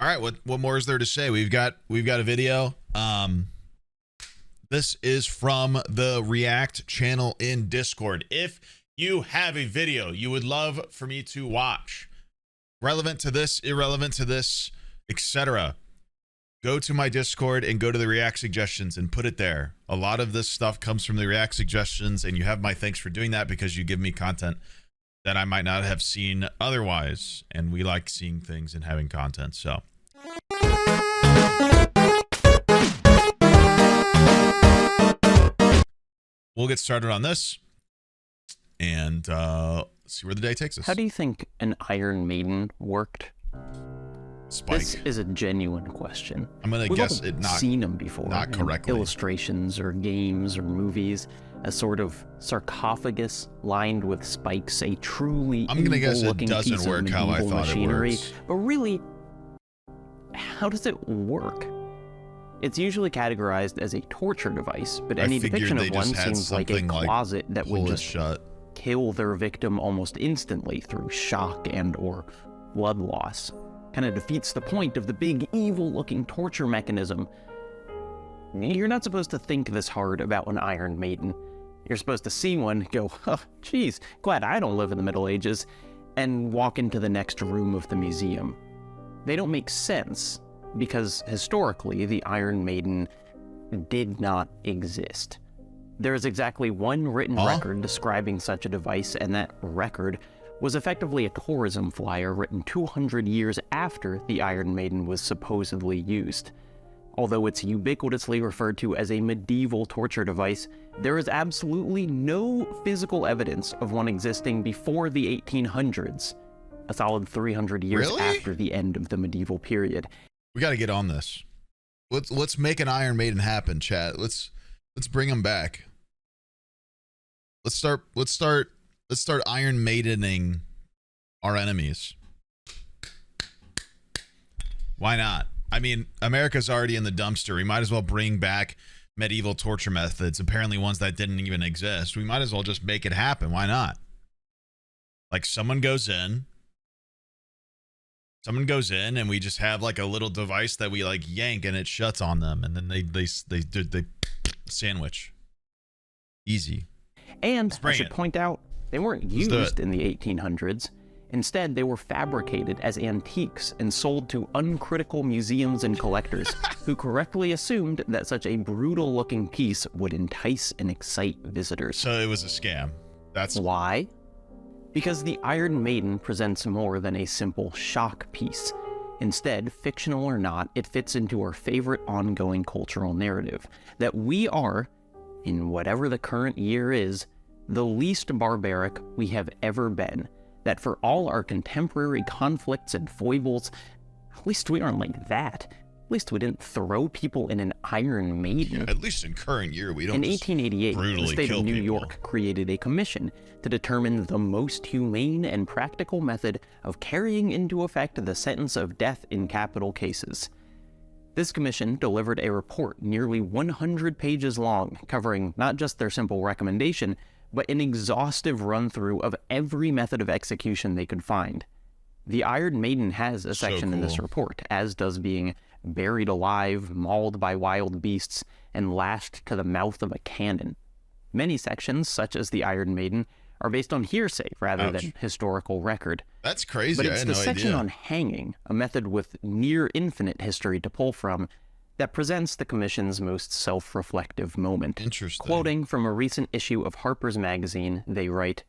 All right, what more is there to say? We've got a video. This is from the React channel in Discord. If you have a video you would love for me to watch, relevant to this, irrelevant to this, etc., go to my Discord and go to the React suggestions and put it there. A lot of this stuff comes from the React suggestions, and you have my thanks for doing that because you give me content that I might not have seen otherwise, and we like seeing things and having content. So we'll get started on this and see where the day takes us. How do you think an Iron Maiden worked? Spike. This is a genuine question. I'm gonna guess it not seen them before, not correctly. In illustrations or games or movies. A sort of sarcophagus lined with spikes, a truly I'm gonna guess it piece doesn't work of how I medieval thought machinery. it works. But really, how does it work? It's usually categorized as a torture device, but any depiction of one seems like a closet that would just kill their victim almost instantly through shock and or blood loss. Kind of defeats the point of the big evil-looking torture mechanism. You're not supposed to think this hard about an Iron Maiden. You're supposed to see one, go, oh, geez, glad I don't live in the Middle Ages, and walk into the next room of the museum. They don't make sense, because historically, the Iron Maiden did not exist. There is exactly one written record describing such a device, and that record was effectively a tourism flyer written 200 years after the Iron Maiden was supposedly used. Although it's ubiquitously referred to as a medieval torture device, there is absolutely no physical evidence of one existing before the 1800s, a solid 300 years after the end of the medieval period. We got to get on this. Let's make an Iron Maiden happen, chat. Let's bring them back. Let's start Iron Maidening our enemies. Why not? I mean, America's already in the dumpster. We might as well bring back medieval torture methods, apparently ones that didn't even exist. We might as well just make it happen. Why not? Like someone goes in and we just have like a little device that we like yank and it shuts on them, and then they sandwich. Easy. And I should point out, they weren't used in the 1800s. Instead, they were fabricated as antiques and sold to uncritical museums and collectors who correctly assumed that such a brutal-looking piece would entice and excite visitors. So it was a scam. That's why? Because the Iron Maiden presents more than a simple shock piece. Instead, fictional or not, it fits into our favorite ongoing cultural narrative that we are, in whatever the current year is, the least barbaric we have ever been. That for all our contemporary conflicts and foibles, at least we aren't like that. At least we didn't throw people in an Iron Maiden. Yeah, at least in current year, we don't. In 1888, the state of New York created a commission to determine the most humane and practical method of carrying into effect the sentence of death in capital cases. This commission delivered a report nearly 100 pages long, covering not just their simple recommendation, but an exhaustive run-through of every method of execution they could find. The Iron Maiden has a section in this report, as does being buried alive, mauled by wild beasts, and lashed to the mouth of a cannon. Many sections, such as the Iron Maiden, are based on hearsay rather than historical record. That's crazy. But it's the section idea. on hanging, a method with near infinite history to pull from, that presents the Commission's most self-reflective moment. Interesting. Quoting from a recent issue of Harper's Magazine, they write,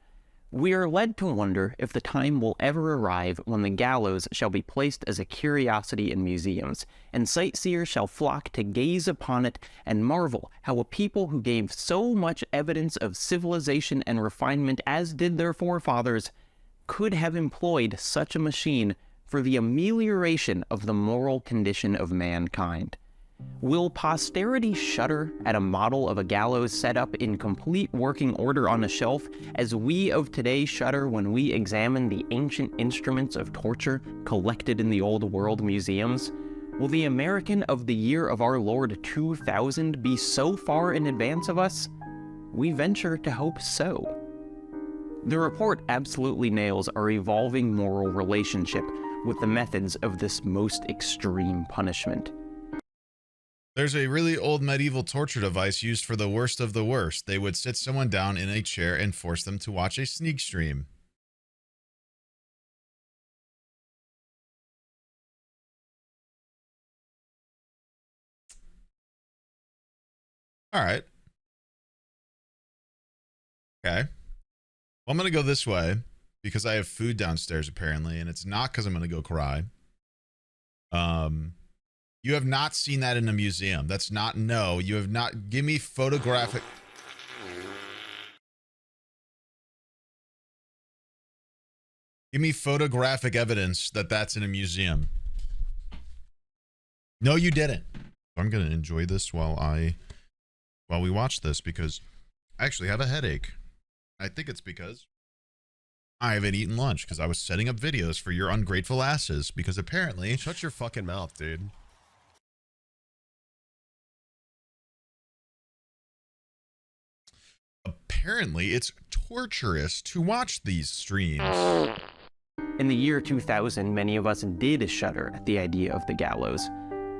"We are led to wonder if the time will ever arrive when the gallows shall be placed as a curiosity in museums, and sightseers shall flock to gaze upon it and marvel how a people who gave so much evidence of civilization and refinement as did their forefathers could have employed such a machine for the amelioration of the moral condition of mankind. Will posterity shudder at a model of a gallows set up in complete working order on a shelf, as we of today shudder when we examine the ancient instruments of torture collected in the old world museums? Will the American of the year of our Lord 2000 be so far in advance of us? We venture to hope so." The report absolutely nails our evolving moral relationship with the methods of this most extreme punishment. There's a really old medieval torture device used for the worst of the worst. They would sit someone down in a chair and force them to watch a sneak stream. All right. Okay. Well, I'm going to go this way because I have food downstairs apparently, and it's not because I'm going to go cry. You have not seen that in a museum. That's not, no, you have not. Give me photographic. Give me photographic evidence that that's in a museum. No, you didn't. I'm going to enjoy this while we watch this because I actually have a headache. I think it's because I haven't eaten lunch because I was setting up videos for your ungrateful asses because apparently... Shut your fucking mouth, dude. Apparently, it's torturous to watch these streams. In the year 2000, many of us did shudder at the idea of the gallows.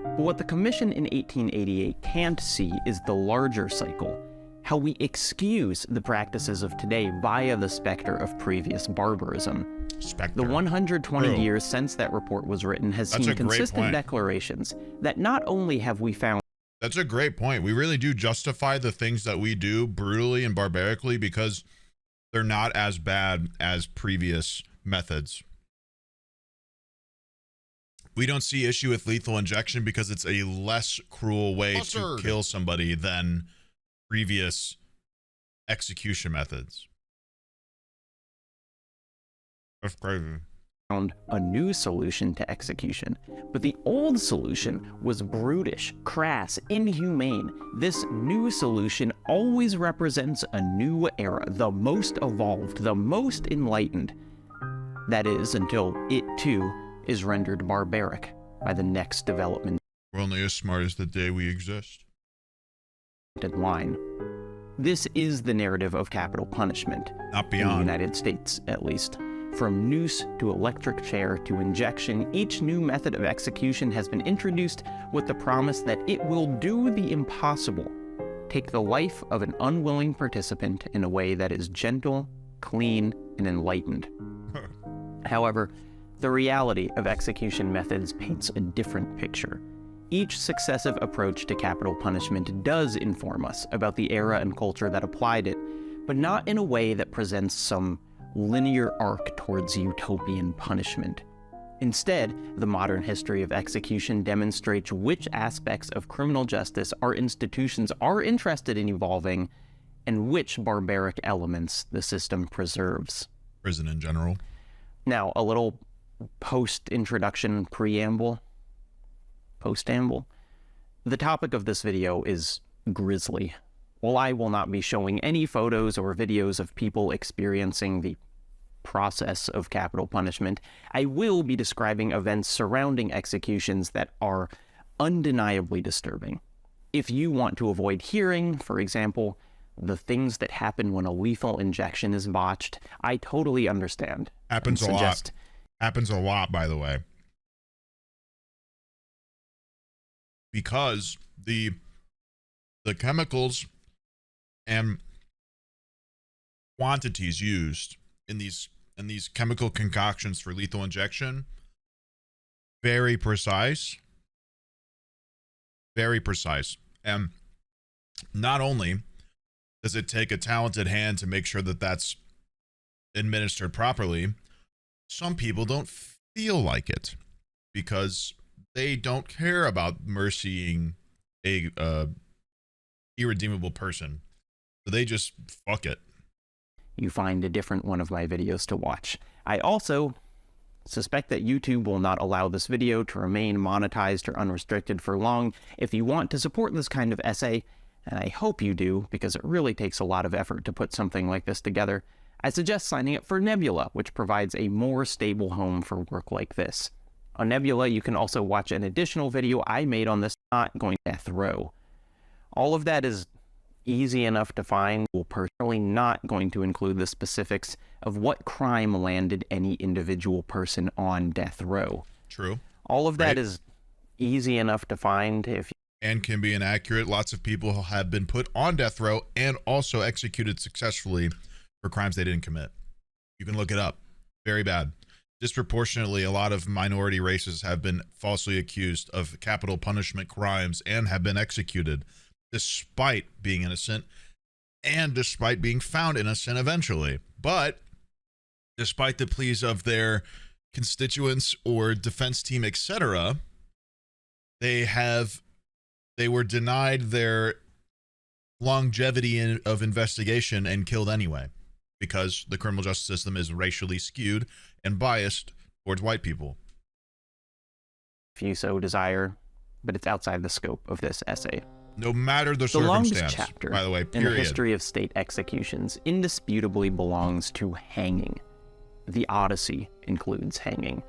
But what the Commission in 1888 can't see is the larger cycle, how we excuse the practices of today via the specter of previous barbarism. Spectre. The 120 years since that report was written has seen consistent declarations that not only have we found... That's a great point. We really do justify the things that we do brutally and barbarically because they're not as bad as previous methods. We don't see issue with lethal injection because it's a less cruel way to kill somebody than previous execution methods. That's crazy. Found a new solution to execution, but the old solution was brutish, crass, inhumane. This new solution always represents a new era, the most evolved, the most enlightened. That is, until it too is rendered barbaric by the next development. We're only as smart as the day we exist. Line. This is the narrative of capital punishment. Not beyond. In the United States, at least. From noose to electric chair to injection, each new method of execution has been introduced with the promise that it will do the impossible, take the life of an unwilling participant in a way that is gentle, clean, and enlightened. However, the reality of execution methods paints a different picture. Each successive approach to capital punishment does inform us about the era and culture that applied it, but not in a way that presents some linear arc towards utopian punishment. Instead, the modern history of execution demonstrates which aspects of criminal justice our institutions are interested in evolving and which barbaric elements the system preserves. Prison in general. Now, a little post-introduction preamble. Post-amble. The topic of this video is grisly. While I will not be showing any photos or videos of people experiencing the process of capital punishment, I will be describing events surrounding executions that are undeniably disturbing. If you want to avoid hearing, for example, the things that happen when a lethal injection is botched, I totally understand. Happens a lot. Happens a lot, by the way. Because the chemicals and quantities used in these chemical concoctions for lethal injection, very precise. Very precise. And not only does it take a talented hand to make sure that that's administered properly, some people don't feel like it because they don't care about mercying a irredeemable person. So they just fuck it. You find a different one of my videos to watch. I also suspect that YouTube will not allow this video to remain monetized or unrestricted for long. If you want to support this kind of essay, and I hope you do, because it really takes a lot of effort to put something like this together, I suggest signing up for Nebula, which provides a more stable home for work like this. On Nebula, you can also watch an additional video I made on this Not Going to Death Row. All of that is easy enough to find. We're personally not going to include the specifics of what crime landed any individual person on death row. True. All of that is easy enough to find and can be inaccurate. Lots of people have been put on death row and also executed successfully for crimes they didn't commit. You can look it up. Very bad. Disproportionately, a lot of minority races have been falsely accused of capital punishment crimes and have been executed despite being innocent and despite being found innocent eventually. But despite the pleas of their constituents or defense team, etc., they were denied their longevity of investigation and killed anyway, because the criminal justice system is racially skewed and biased towards white people. If you so desire, but it's outside the scope of this essay. No matter the longest circumstance, chapter, by the way, period, in the history of state executions indisputably belongs to hanging. The Odyssey includes hanging.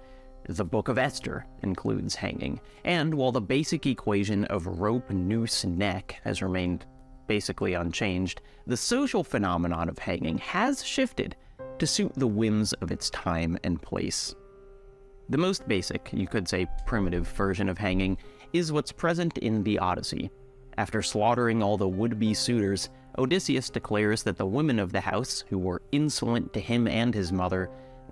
The Book of Esther includes hanging. And while the basic equation of rope, noose, neck has remained basically unchanged, the social phenomenon of hanging has shifted to suit the whims of its time and place. The most basic, you could say primitive, version of hanging is what's present in the Odyssey. After slaughtering all the would-be suitors, Odysseus declares that the women of the house, who were insolent to him and his mother,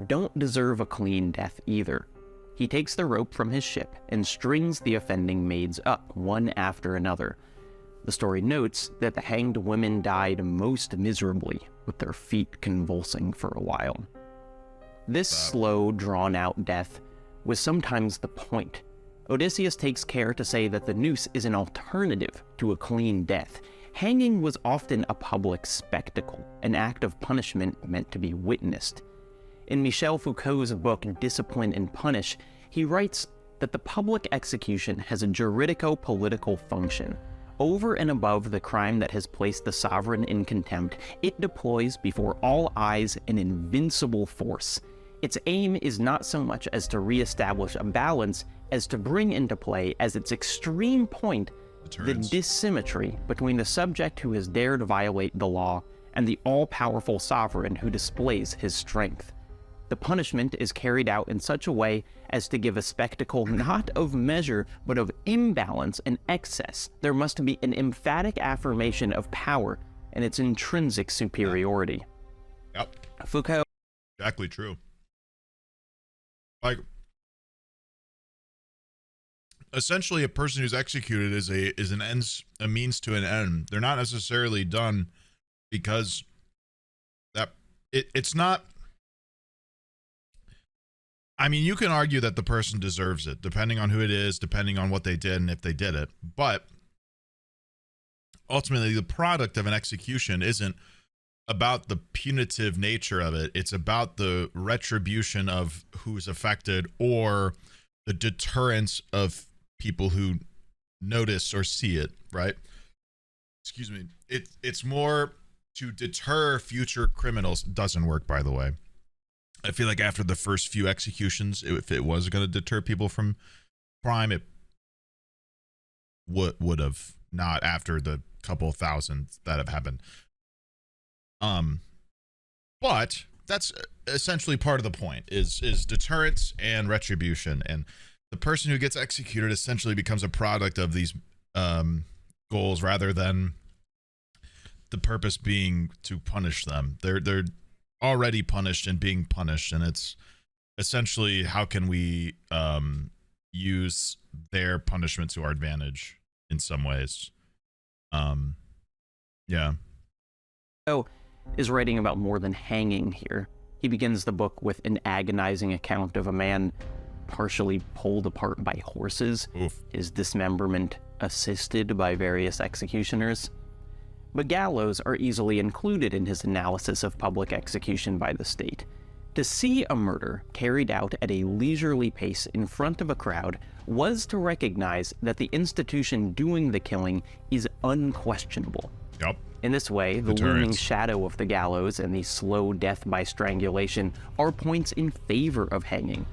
don't deserve a clean death either. He takes the rope from his ship and strings the offending maids up, one after another. The story notes that the hanged women died most miserably, with their feet convulsing for a while. This slow, drawn-out death was sometimes the point. Odysseus takes care to say that the noose is an alternative to a clean death. Hanging was often a public spectacle, an act of punishment meant to be witnessed. In Michel Foucault's book Discipline and Punish, he writes that the public execution has a juridico-political function. Over and above the crime that has placed the sovereign in contempt, it deploys before all eyes an invincible force. Its aim is not so much as to reestablish a balance as to bring into play as its extreme point the dissymmetry between the subject who has dared violate the law and the all-powerful sovereign who displays his strength. The punishment is carried out in such a way as to give a spectacle not of measure, but of imbalance and excess. There must be an emphatic affirmation of power and its intrinsic superiority. Yep. Foucault. Exactly true. Like, essentially, a person who's executed is a means to an end. They're not necessarily done because it's not. I mean, you can argue that the person deserves it, depending on who it is, depending on what they did and if they did it. But ultimately, the product of an execution isn't about the punitive nature of it. It's about the retribution of who's affected or the deterrence of people who notice or see it, right? Excuse me. It's more to deter future criminals. Doesn't work, by the way. I feel like after the first few executions, if it was going to deter people from crime, it would have, not after the couple thousand that have happened. But that's essentially part of the point is deterrence and retribution. And the person who gets executed essentially becomes a product of these goals rather than the purpose being to punish them. They're already punished and being punished, and it's essentially how can we use their punishment to our advantage in some ways. Yeah. So is writing about more than hanging here. He begins the book with an agonizing account of a man partially pulled apart by horses, his dismemberment assisted by various executioners. But gallows are easily included in his analysis of public execution by the state. To see a murder carried out at a leisurely pace in front of a crowd was to recognize that the institution doing the killing is unquestionable. Yep. In this way, the looming shadow of the gallows and the slow death by strangulation are points in favor of hanging.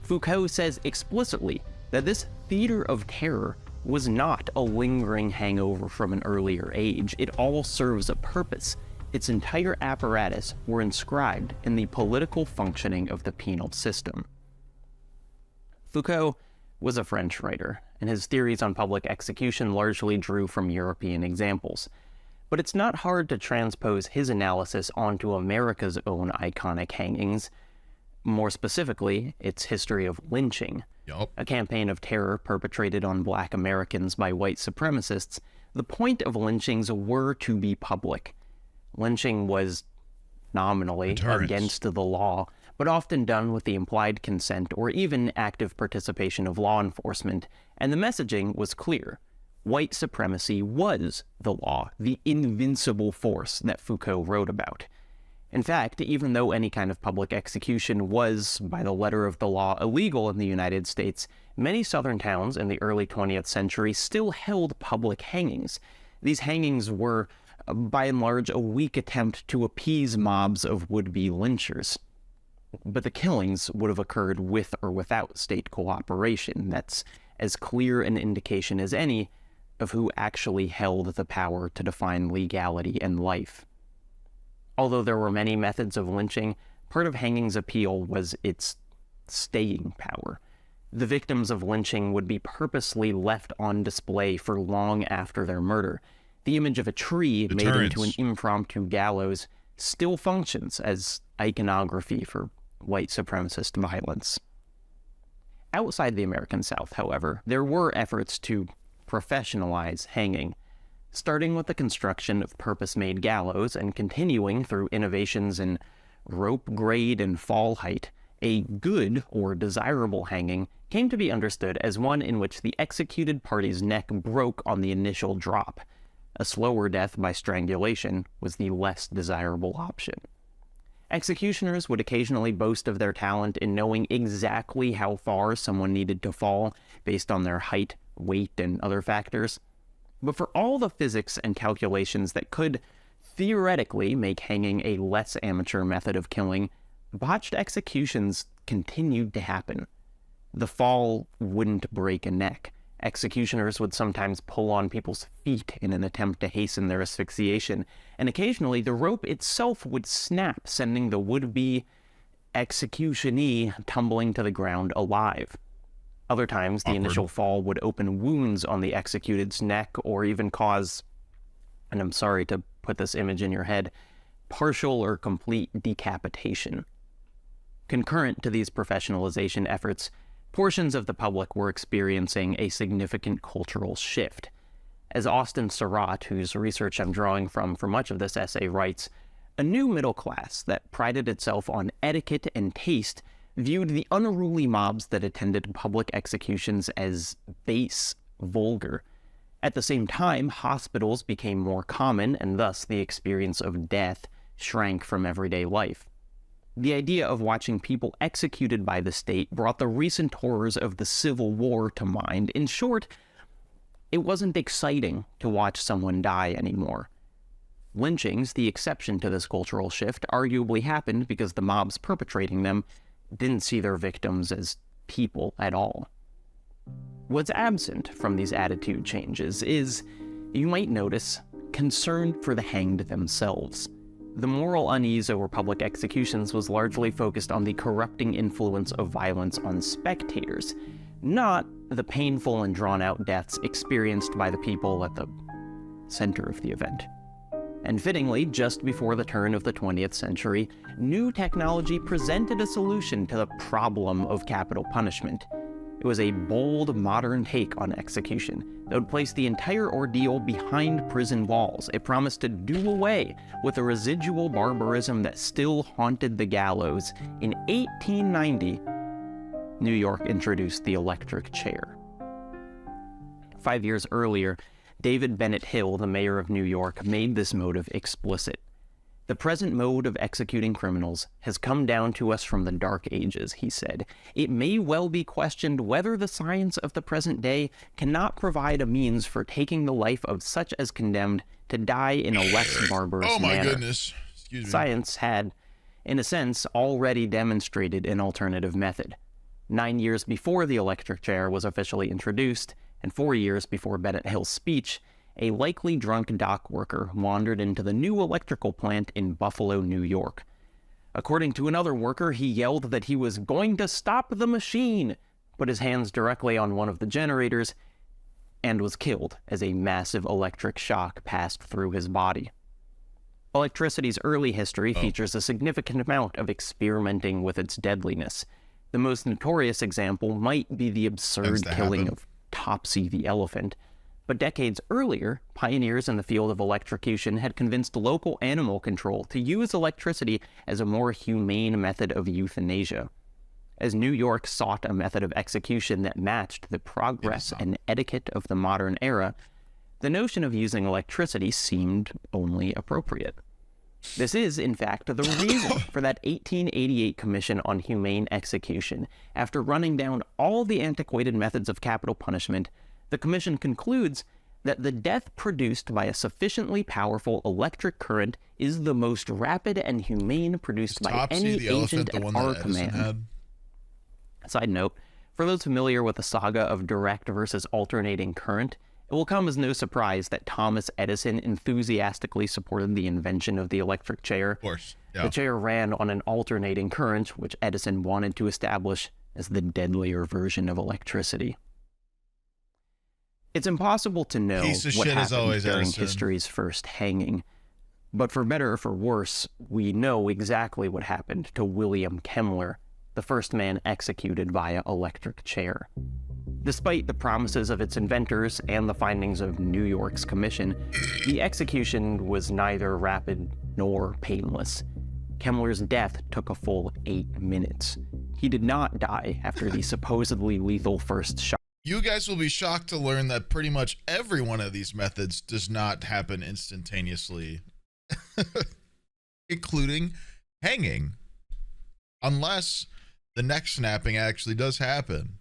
Foucault says explicitly that this theater of terror was not a lingering hangover from an earlier age. It all serves a purpose. Its entire apparatus were inscribed in the political functioning of the penal system. Foucault was a French writer, and his theories on public execution largely drew from European examples. But it's not hard to transpose his analysis onto America's own iconic hangings, more specifically, its history of lynching. Yep. A campaign of terror perpetrated on Black Americans by white supremacists. The point of lynchings were to be public. Lynching was nominally against the law, but often done with the implied consent or even active participation of law enforcement, and the messaging was clear. White supremacy was the law, the invincible force that Foucault wrote about. In fact, even though any kind of public execution was, by the letter of the law, illegal in the United States, many southern towns in the early 20th century still held public hangings. These hangings were, by and large, a weak attempt to appease mobs of would-be lynchers. But the killings would have occurred with or without state cooperation. That's as clear an indication as any of who actually held the power to define legality and life. Although there were many methods of lynching, part of hanging's appeal was its staying power. The victims of lynching would be purposely left on display for long after their murder. The image of a tree made into an impromptu gallows still functions as iconography for white supremacist violence. Outside the American South, however, there were efforts to professionalize hanging, starting with the construction of purpose-made gallows and continuing through innovations in rope grade and fall height. A good or desirable hanging came to be understood as one in which the executed party's neck broke on the initial drop. A slower death by strangulation was the less desirable option. Executioners would occasionally boast of their talent in knowing exactly how far someone needed to fall based on their height, weight, and other factors. But for all the physics and calculations that could theoretically make hanging a less amateur method of killing, botched executions continued to happen. The fall wouldn't break a neck. Executioners would sometimes pull on people's feet in an attempt to hasten their asphyxiation, and occasionally the rope itself would snap, sending the would-be executionee tumbling to the ground alive. Other times, the initial fall would open wounds on the executed's neck or even cause, and I'm sorry to put this image in your head, partial or complete decapitation. Concurrent to these professionalization efforts, portions of the public were experiencing a significant cultural shift. As Austin Surratt, whose research I'm drawing from for much of this essay, writes, a new middle class that prided itself on etiquette and taste viewed the unruly mobs that attended public executions as base, vulgar. At the same time, hospitals became more common, and thus the experience of death shrank from everyday life. The idea of watching people executed by the state brought the recent horrors of the Civil War to mind. In short, it wasn't exciting to watch someone die anymore. Lynchings, the exception to this cultural shift, arguably happened because the mobs perpetrating them didn't see their victims as people at all. What's absent from these attitude changes is, you might notice, concern for the hanged themselves. The moral unease over public executions was largely focused on the corrupting influence of violence on spectators, not the painful and drawn-out deaths experienced by the people at the center of the event. And fittingly, just before the turn of the 20th century, new technology presented a solution to the problem of capital punishment. It was a bold, modern take on execution that would place the entire ordeal behind prison walls. It promised to do away with the residual barbarism that still haunted the gallows. In 1890, New York introduced the electric chair. 5 years earlier, David Bennett Hill, the mayor of New York, made this motive explicit. The present mode of executing criminals has come down to us from the Dark Ages, he said. It may well be questioned whether the science of the present day cannot provide a means for taking the life of such as condemned to die in a less barbarous manner. Oh my goodness. Excuse me. Science had, in a sense, already demonstrated an alternative method. 9 years before the electric chair was officially introduced, and 4 years before Bennett Hill's speech, a likely drunk dock worker wandered into the new electrical plant in Buffalo, New York. According to another worker, he yelled that he was going to stop the machine, put his hands directly on one of the generators, and was killed as a massive electric shock passed through his body. Electricity's early history features a significant amount of experimenting with its deadliness. The most notorious example might be the absurd killing of Topsy the elephant. But decades earlier, pioneers in the field of electrocution had convinced local animal control to use electricity as a more humane method of euthanasia. As New York sought a method of execution that matched the progress and etiquette of the modern era, the notion of using electricity seemed only appropriate. This is, in fact, the reason for that 1888 Commission on Humane Execution. After running down all the antiquated methods of capital punishment, the Commission concludes that the death produced by a sufficiently powerful electric current is the most rapid and humane produced by any agent at our command. Side note, for those familiar with the saga of direct versus alternating current, it will come as no surprise that Thomas Edison enthusiastically supported the invention of the electric chair. Of course, yeah. The chair ran on an alternating current, which Edison wanted to establish as the deadlier version of electricity. It's impossible to know what happened during history's first hanging, but for better or for worse, we know exactly what happened to William Kemmler, the first man executed via electric chair. Despite the promises of its inventors and the findings of New York's commission, the execution was neither rapid nor painless. Kemmler's death took a full 8 minutes. He did not die after the supposedly lethal first shot. You guys will be shocked to learn that pretty much every one of these methods does not happen instantaneously, including hanging, unless the neck snapping actually does happen.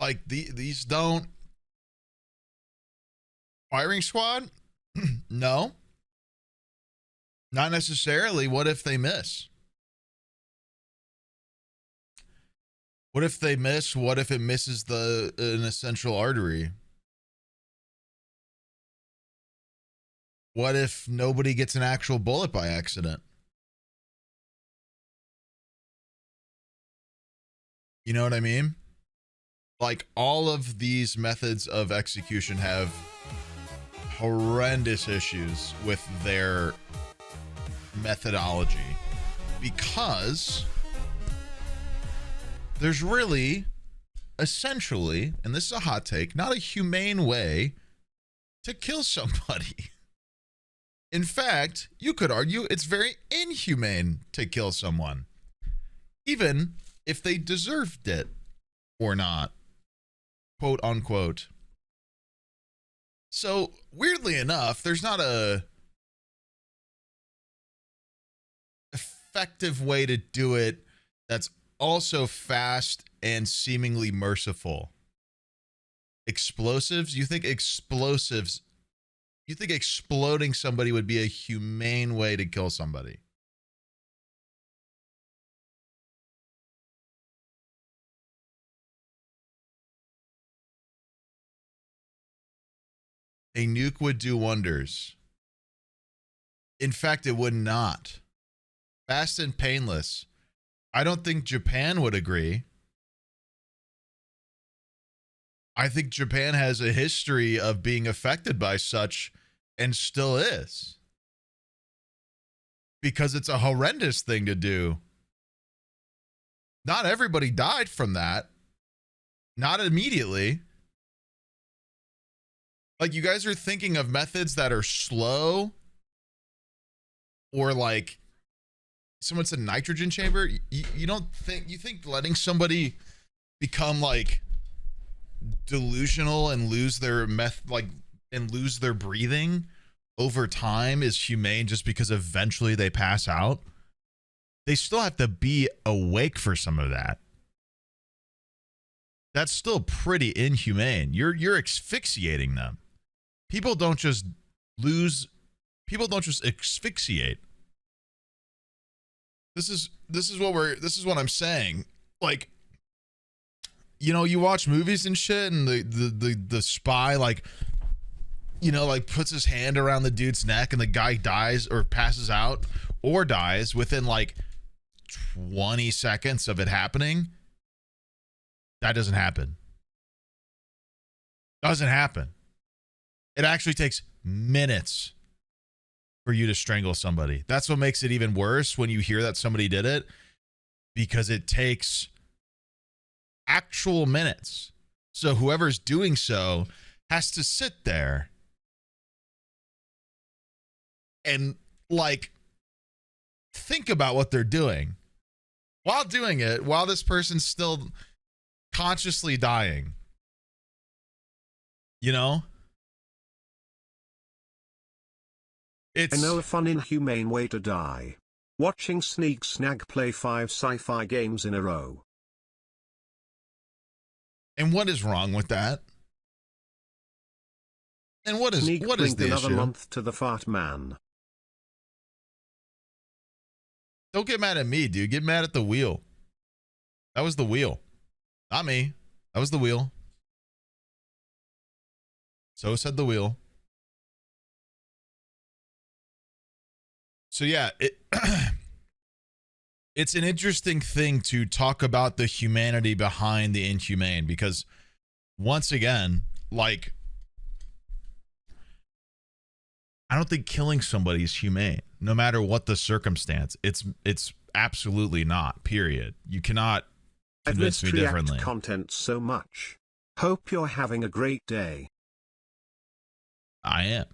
Like these don't. Firing squad? No. Not necessarily. What if they miss? What if they miss? What if it misses an essential artery? What if nobody gets an actual bullet by accident? You know what I mean? Like, all of these methods of execution have horrendous issues with their methodology because there's really, essentially, and this is a hot take, not a humane way to kill somebody. In fact, you could argue it's very inhumane to kill someone, even if they deserved it or not, quote unquote. So, weirdly enough, there's not a effective way to do it that's also fast and seemingly merciful. Explosives? You think exploding somebody would be a humane way to kill somebody? A nuke would do wonders. In fact, it would not. Fast and painless. I don't think Japan would agree. I think Japan has a history of being affected by such and still is. Because it's a horrendous thing to do. Not everybody died from that. Not immediately. Like, you guys are thinking of methods that are slow, or like someone said nitrogen chamber. You don't think, you think letting somebody become like delusional and lose their and lose their breathing over time is humane just because eventually they pass out? They still have to be awake for some of that. That's still pretty inhumane. You're asphyxiating them. People don't just asphyxiate. this is what I'm saying. Like, you know, you watch movies and shit, and the spy, like, you know, like puts his hand around the dude's neck, and the guy dies or passes out or dies within like 20 seconds of it happening. That doesn't happen. Doesn't happen. It actually takes minutes for you to strangle somebody. That's what makes it even worse when you hear that somebody did it, because it takes actual minutes. So whoever's doing so has to sit there and like think about what they're doing while doing it, while this person's still consciously dying. You know? I know a fun, inhumane way to die. Watching Sneegsnag play 5 sci-fi games in a row. And what is wrong with that? And what is the another issue? Month to the fart man. Don't get mad at me, dude. Get mad at the wheel. That was the wheel. Not me. That was the wheel. So said the wheel. So yeah, it's an interesting thing to talk about the humanity behind the inhumane, because once again, like, I don't think killing somebody is humane, no matter what the circumstance. It's absolutely not, period. You cannot convince me differently. Content so much. Hope you're having a great day. I am.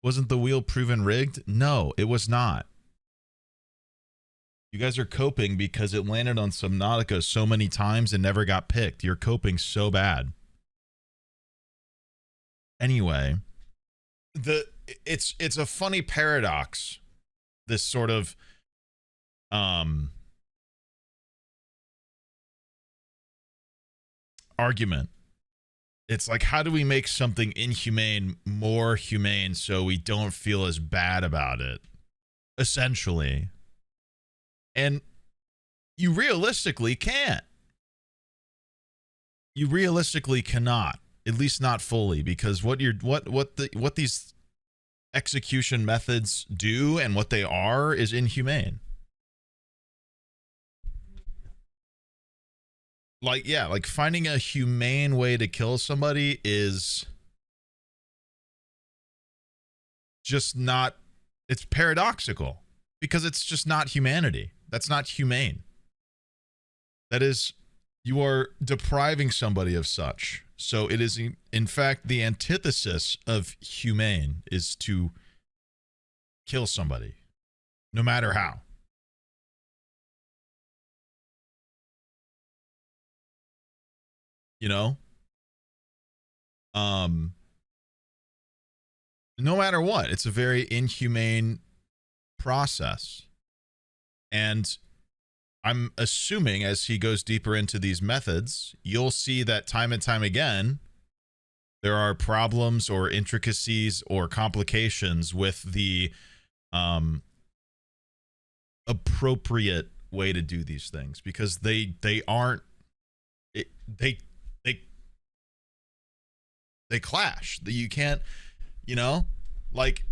Wasn't the wheel proven rigged? No, it was not. You guys are coping because it landed on Subnautica so many times and never got picked. You're coping so bad. Anyway, it's a funny paradox, this sort of argument. It's like, how do we make something inhumane more humane so we don't feel as bad about it? Essentially. And you realistically can't. You realistically cannot, at least not fully, because what these execution methods do and what they are is inhumane. Like, yeah, like finding a humane way to kill somebody is just not, it's paradoxical, because it's just not humanity. That's not humane. That is, you are depriving somebody of such. So it is, in fact, the antithesis of humane is to kill somebody, no matter how. You know? No matter what, it's a very inhumane process. And I'm assuming as he goes deeper into these methods, you'll see that time and time again, there are problems or intricacies or complications with the appropriate way to do these things, because they aren't, they clash. You can't, you know, like,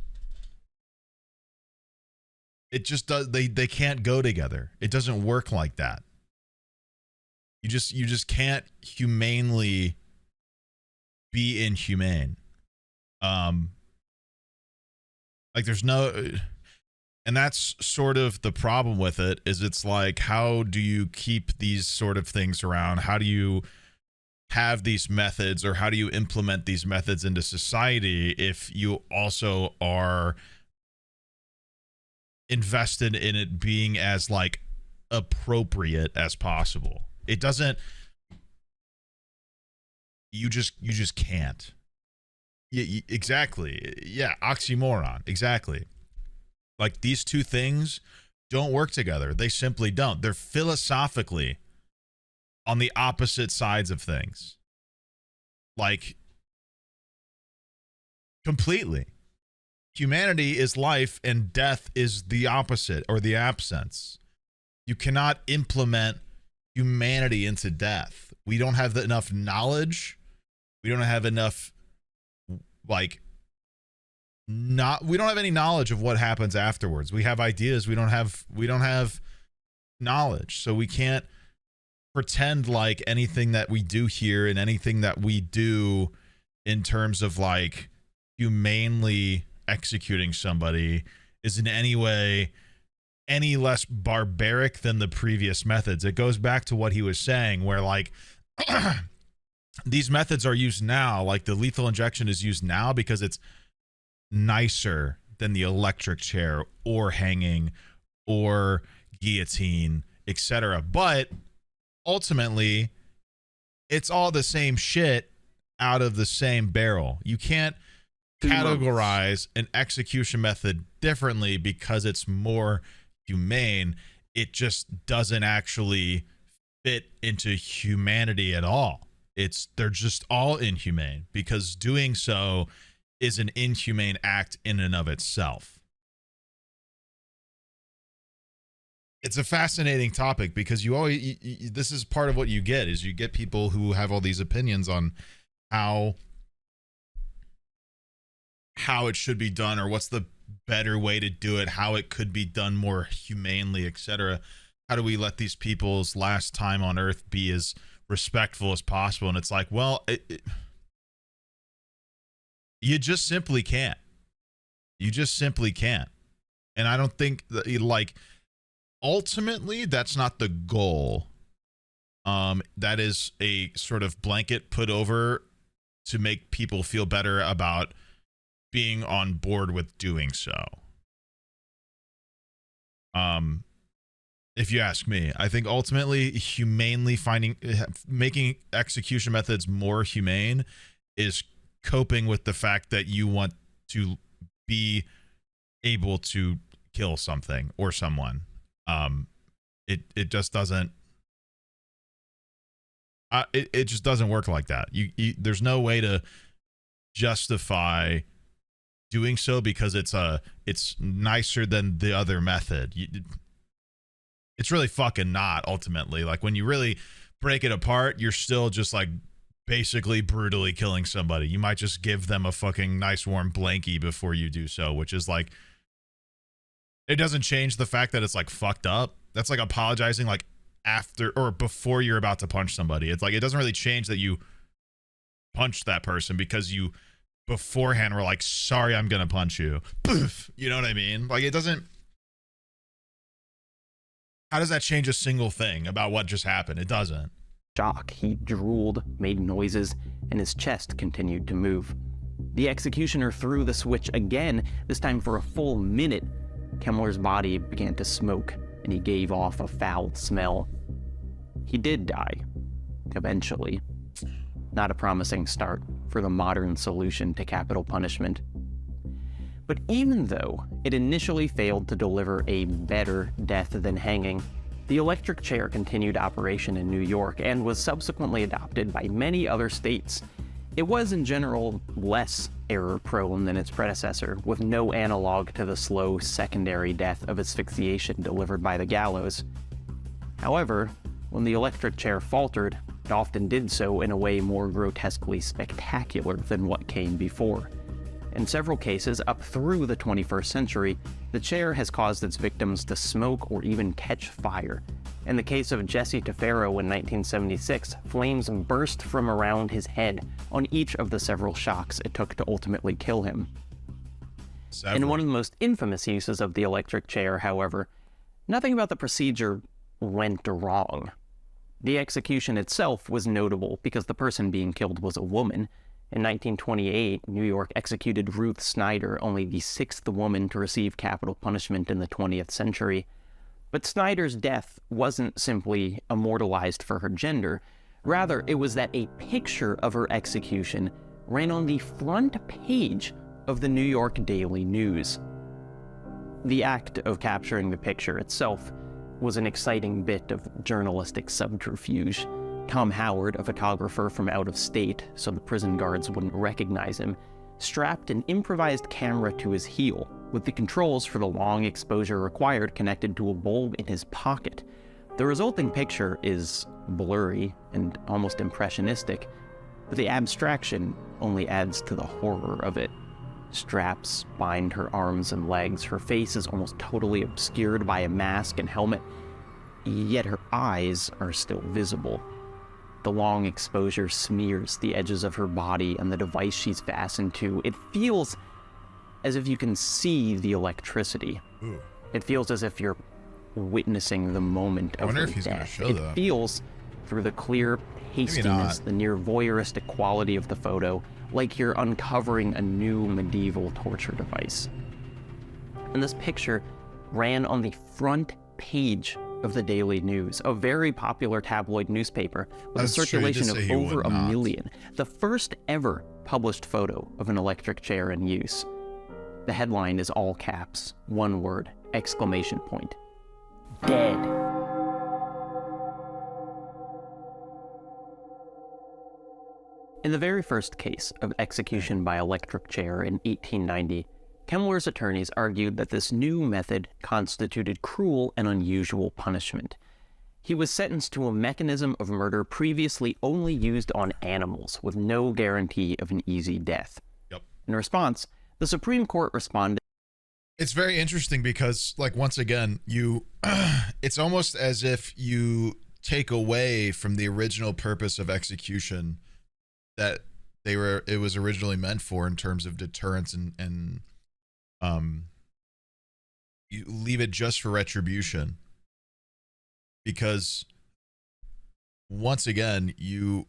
it just does. They can't go together. It doesn't work like that. You just can't humanely be inhumane. Like, there's no, and that's sort of the problem with it, is it's like, how do you keep these sort of things around? How do you have these methods, or how do you implement these methods into society if you also are invested in it being as like appropriate as possible? It doesn't, you just can't. Yeah, exactly. Yeah, oxymoron. Exactly. Like, these two things don't work together. They simply don't. They're philosophically on the opposite sides of things. Like, completely. Humanity is life and death is the opposite, or the absence. You cannot implement humanity into death. We don't have enough knowledge. We don't have enough, like, we don't have any knowledge of what happens afterwards. We have ideas. We don't have knowledge. So we can't pretend like anything that we do here and anything that we do in terms of like humanely executing somebody is in any way any less barbaric than the previous methods. It goes back to what he was saying, where like these methods are used now, like the lethal injection is used now because it's nicer than the electric chair or hanging or guillotine, etc. But ultimately, it's all the same shit out of the same barrel. You can't categorize an execution method differently because it's more humane. It just doesn't actually fit into humanity at all. They're just all inhumane because doing so is an inhumane act in and of itself. It's a fascinating topic because this is part of what you get, is you get people who have all these opinions on how it should be done, or what's the better way to do it, how it could be done more humanely, etc. How do we let these people's last time on earth be as respectful as possible? And it's like, well, you just simply can't. You just simply can't. And I don't think that, like, ultimately that's not the goal. That is a sort of blanket put over to make people feel better about being on board with doing so. If you ask me, I think ultimately humanely making execution methods more humane is coping with the fact that you want to be able to kill something or someone. It just doesn't. It just doesn't work like that. There's no way to justify doing so because it's nicer than the other method. It's really fucking not, ultimately. Like, when you really break it apart, you're still just like basically brutally killing somebody. You might just give them a fucking nice warm blankie before you do so, which is like, it doesn't change the fact that it's like fucked up. That's like apologizing like after or before you're about to punch somebody. It's like, it doesn't really change that you punched that person because you beforehand were like, sorry, I'm gonna punch you. Poof. You know what I mean? Like, it doesn't. How does that change a single thing about what just happened? It doesn't. Shock, he drooled, made noises, and his chest continued to move. The executioner threw the switch again, this time for a full minute. Kemmler's body began to smoke, and he gave off a foul smell. He did die, eventually. Not a promising start for the modern solution to capital punishment. But even though it initially failed to deliver a better death than hanging, the electric chair continued operation in New York and was subsequently adopted by many other states. It was in general less error-prone than its predecessor, with no analog to the slow secondary death of asphyxiation delivered by the gallows. However, when the electric chair faltered, it often did so in a way more grotesquely spectacular than what came before. In several cases up through the 21st century, the chair has caused its victims to smoke or even catch fire. In the case of Jesse Tefero in 1976, flames burst from around his head on each of the several shocks it took to ultimately kill him. In one of the most infamous uses of the electric chair, however, nothing about the procedure went wrong. The execution itself was notable because the person being killed was a woman. In 1928, New York executed Ruth Snyder, only the 6th woman to receive capital punishment in the 20th century. But Snyder's death wasn't simply immortalized for her gender. Rather, it was that a picture of her execution ran on the front page of the New York Daily News. The act of capturing the picture itself was an exciting bit of journalistic subterfuge. Tom Howard, a photographer from out of state, so the prison guards wouldn't recognize him, strapped an improvised camera to his heel, with the controls for the long exposure required connected to a bulb in his pocket. The resulting picture is blurry and almost impressionistic, but the abstraction only adds to the horror of it. Straps bind her arms and legs, her face is almost totally obscured by a mask and helmet, yet her eyes are still visible. The long exposure smears the edges of her body and the device she's fastened to. It feels as if you can see the electricity. Ooh. It feels as if you're witnessing the moment of her death. It feels, through the clear hastiness, the near voyeuristic quality of the photo, like you're uncovering a new medieval torture device. And this picture ran on the front page of the Daily News, a very popular tabloid newspaper with a circulation of over a million. The first ever published photo of an electric chair in use. The headline is all caps, one word, exclamation point. Dead. In the very first case of execution by electric chair in 1890, Kemmler's attorneys argued that this new method constituted cruel and unusual punishment. He was sentenced to a mechanism of murder previously only used on animals, with no guarantee of an easy death. Yep. In response, the Supreme Court responded. It's very interesting because, like, once again, it's almost as if you take away from the original purpose of execution that it was originally meant for in terms of deterrence, and you leave it just for retribution, because once again you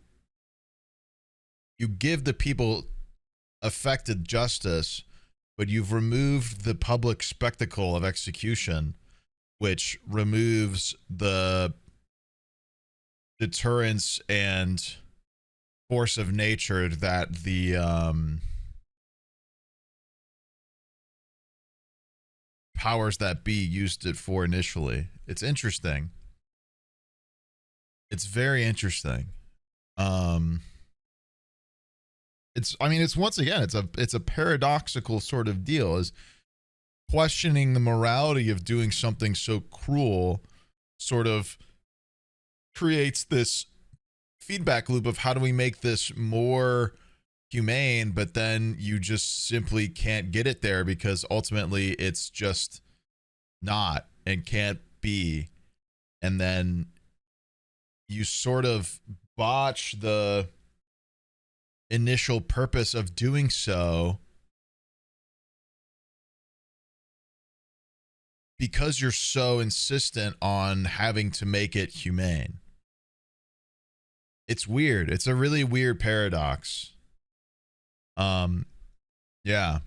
give the people affected justice, but you've removed the public spectacle of execution, which removes the deterrence and force of nature that the powers that be used it for initially. It's interesting. It's very interesting. It's once again, it's a paradoxical sort of deal, is questioning the morality of doing something so cruel sort of creates this feedback loop of how do we make this more humane, but then you just simply can't get it there because ultimately it's just not and can't be. And then you sort of botch the initial purpose of doing so because you're so insistent on having to make it humane. It's weird. It's a really weird paradox. Yeah.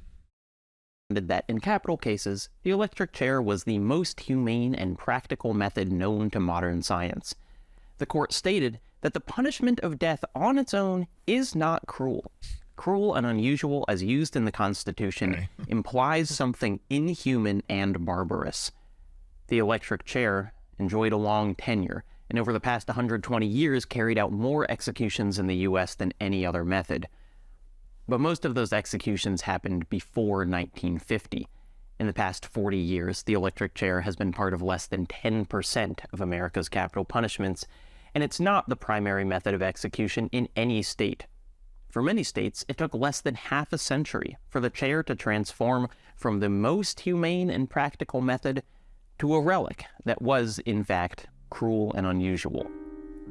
That in capital cases, the electric chair was the most humane and practical method known to modern science. The court stated that the punishment of death on its own is not cruel. Cruel and unusual as used in the Constitution implies something inhuman and barbarous. The electric chair enjoyed a long tenure, and over the past 120 years carried out more executions in the U.S. than any other method. But most of those executions happened before 1950. In the past 40 years, the electric chair has been part of less than 10% of America's capital punishments, and it's not the primary method of execution in any state. For many states, it took less than half a century for the chair to transform from the most humane and practical method to a relic that was, in fact, cruel and unusual.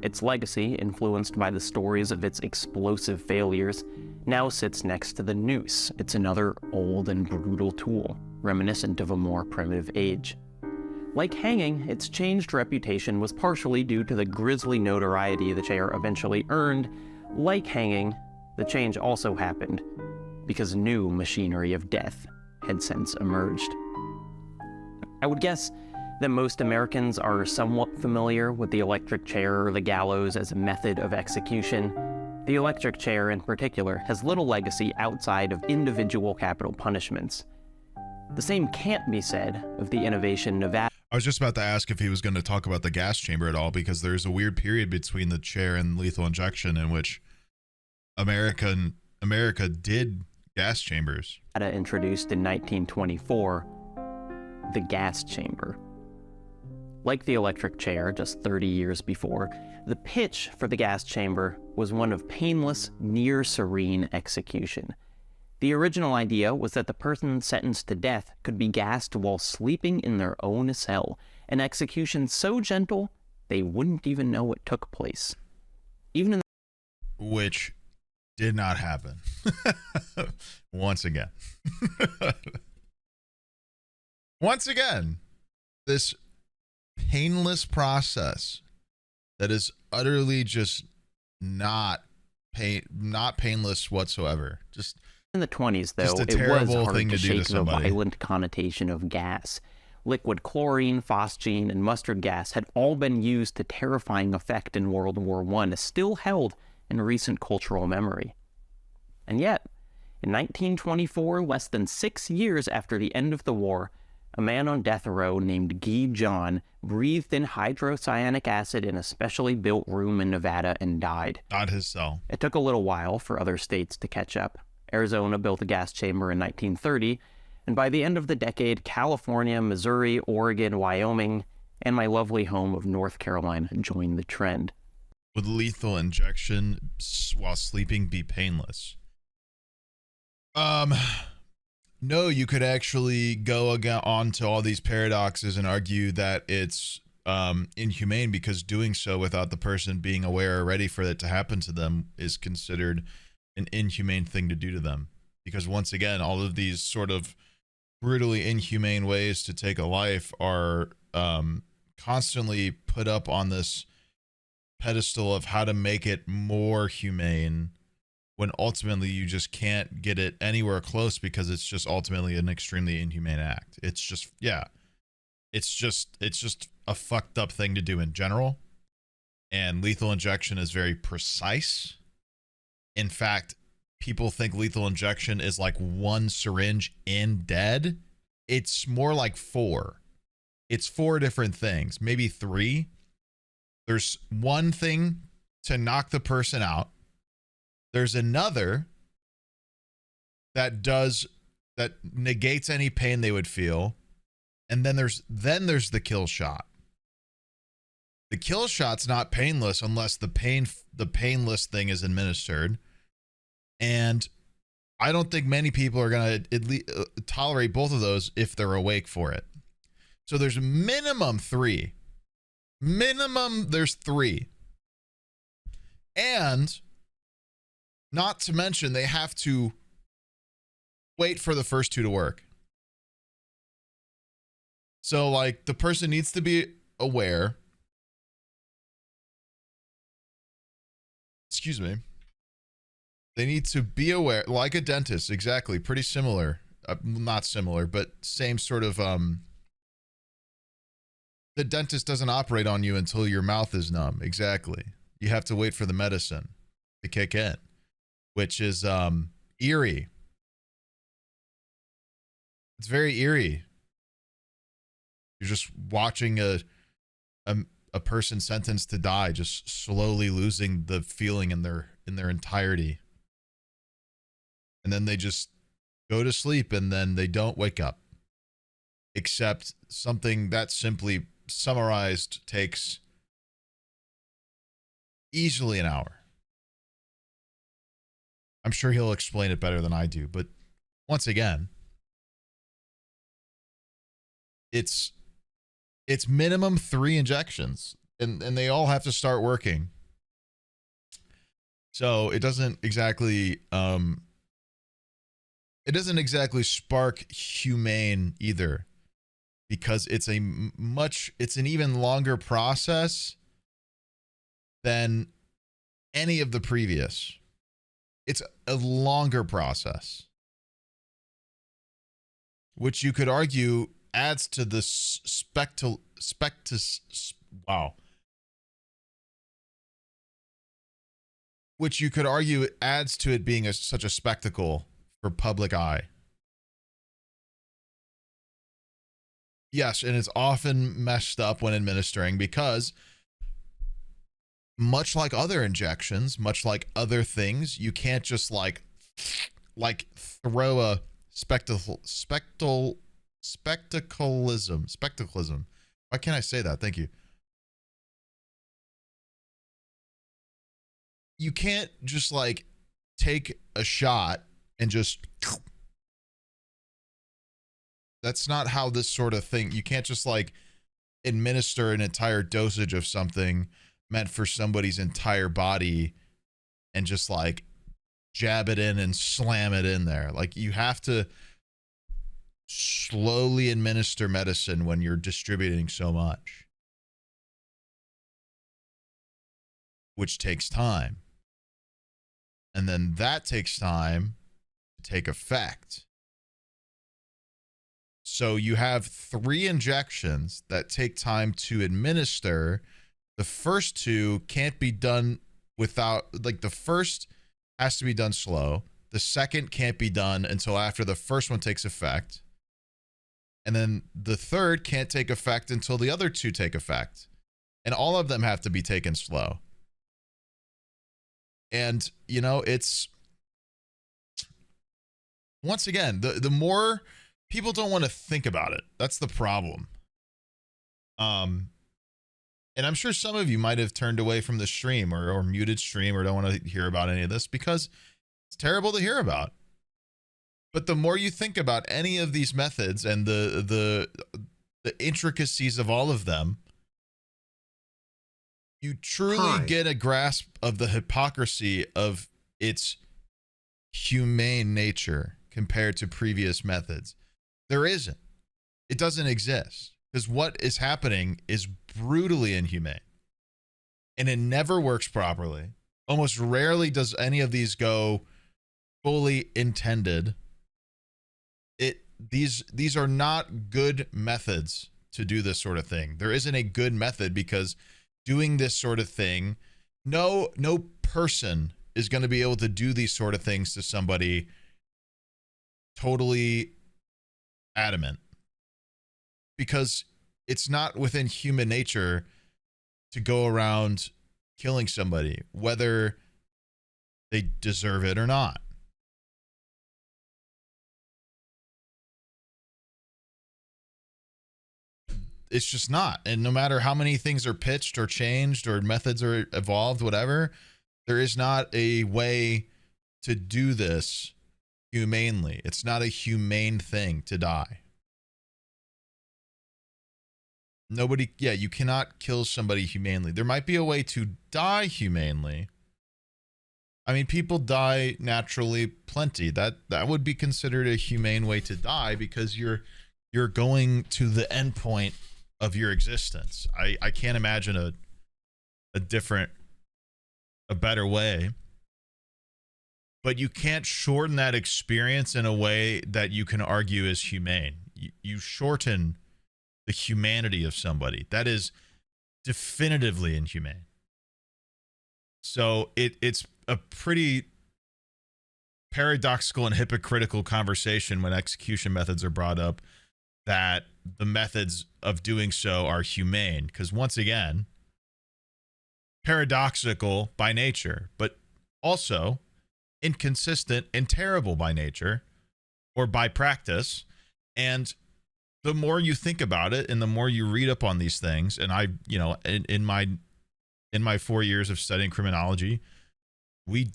Its legacy, influenced by the stories of its explosive failures, now sits next to the noose. It's another old and brutal tool, reminiscent of a more primitive age. Like hanging, its changed reputation was partially due to the grisly notoriety the chair eventually earned. Like hanging, the change also happened because new machinery of death had since emerged. I would guess that most Americans are somewhat familiar with the electric chair or the gallows as a method of execution. The electric chair, in particular, has little legacy outside of individual capital punishments. The same can't be said of the innovation Nevada. I was just about to ask if he was going to talk about the gas chamber at all, because there's a weird period between the chair and lethal injection in which America did gas chambers. Introduced in 1924, the gas chamber. Like the electric chair just 30 years before, the pitch for the gas chamber was one of painless, near-serene execution. The original idea was that the person sentenced to death could be gassed while sleeping in their own cell, an execution so gentle they wouldn't even know it took place. Even in which did not happen. Once again. Once again, this painless process that is utterly just not painless whatsoever. Just in the 20s, though, it was hard to shake the violent connotation of gas. Liquid chlorine, phosgene, and mustard gas had all been used to terrifying effect in World War I, still held in recent cultural memory. And yet, in 1924, less than 6 years after the end of the war, a man on death row named Guy John breathed in hydrocyanic acid in a specially built room in Nevada and died. Not his cell. It took a little while for other states to catch up. Arizona built a gas chamber in 1930, and by the end of the decade, California, Missouri, Oregon, Wyoming, and my lovely home of North Carolina joined the trend. Would lethal injection while sleeping be painless? No, you could actually go on to all these paradoxes and argue that it's inhumane, because doing so without the person being aware or ready for it to happen to them is considered an inhumane thing to do to them. Because once again, all of these sort of brutally inhumane ways to take a life are constantly put up on this pedestal of how to make it more humane, when ultimately you just can't get it anywhere close, because it's just ultimately an extremely inhumane act. It's just, yeah, it's just a fucked up thing to do in general. And lethal injection is very precise. In fact, people think lethal injection is like one syringe in dead. It's more like 4. It's 4 different things, maybe 3. There's one thing to knock the person out. There's another that negates any pain they would feel. And then there's the kill shot. The kill shot's not painless unless the painless thing is administered. And I don't think many people are going to tolerate both of those if they're awake for it. So there's minimum 3. There's 3. And not to mention, they have to wait for the first 2 to work. So, like, the person needs to be aware. Excuse me. They need to be aware, like a dentist, exactly, pretty similar. Not similar, but same sort of, the dentist doesn't operate on you until your mouth is numb, exactly. You have to wait for the medicine to kick in, which is eerie. It's very eerie. You're just watching a person sentenced to die, just slowly losing the feeling in their entirety. And then they just go to sleep, and then they don't wake up. Except something that simply summarized takes easily an hour. I'm sure he'll explain it better than I do, but once again, it's minimum 3 injections, and they all have to start working. So it doesn't exactly spark humane either, because it's an even longer process than any of the previous. It's a longer process, which you could argue adds to the which you could argue adds to it being such a spectacle for public eye. Yes, and it's often messed up when administering, because much like other injections, much like other things, you can't just like throw a spectaclism Why can't I say that? Thank you. You can't just like take a shot and just. That's not how this sort of thing. You can't just like administer an entire dosage of something meant for somebody's entire body and just like jab it in and slam it in there. Like you have to slowly administer medicine when you're distributing so much, which takes time. And then that takes time to take effect. So you have 3 injections that take time to administer. The first 2 can't be done without, like the first has to be done slow. The second can't be done until after the first one takes effect. And then the third can't take effect until the other 2 take effect. And all of them have to be taken slow. And, you know, it's, once again, the more people don't want to think about it. That's the problem. And I'm sure some of you might have turned away from the stream or muted stream or don't want to hear about any of this because it's terrible to hear about. But the more you think about any of these methods and the intricacies of all of them, you truly get a grasp of the hypocrisy of its humane nature compared to previous methods. There isn't. It doesn't exist. Because what is happening is brutally inhumane. And it never works properly. Almost rarely does any of these go fully intended. These are not good methods to do this sort of thing. There isn't a good method because doing this sort of thing, no person is going to be able to do these sort of things to somebody totally adamant, because it's not within human nature to go around killing somebody, whether they deserve it or not. It's just not. And no matter how many things are pitched or changed or methods are evolved, whatever, there is not a way to do this humanely. It's not a humane thing to die. You cannot kill somebody humanely. There might be a way to die humanely. I mean, people die naturally plenty. That would be considered a humane way to die because you're going to the end point of your existence. I can't imagine a better way. But you can't shorten that experience in a way that you can argue is humane. You shorten the humanity of somebody. That is definitively inhumane. So it's a pretty paradoxical and hypocritical conversation when execution methods are brought up that the methods of doing so are humane. Because once again, paradoxical by nature, but also inconsistent and terrible by nature or by practice. And the more you think about it and the more you read up on these things, and I, you know, in my 4 years of studying criminology, we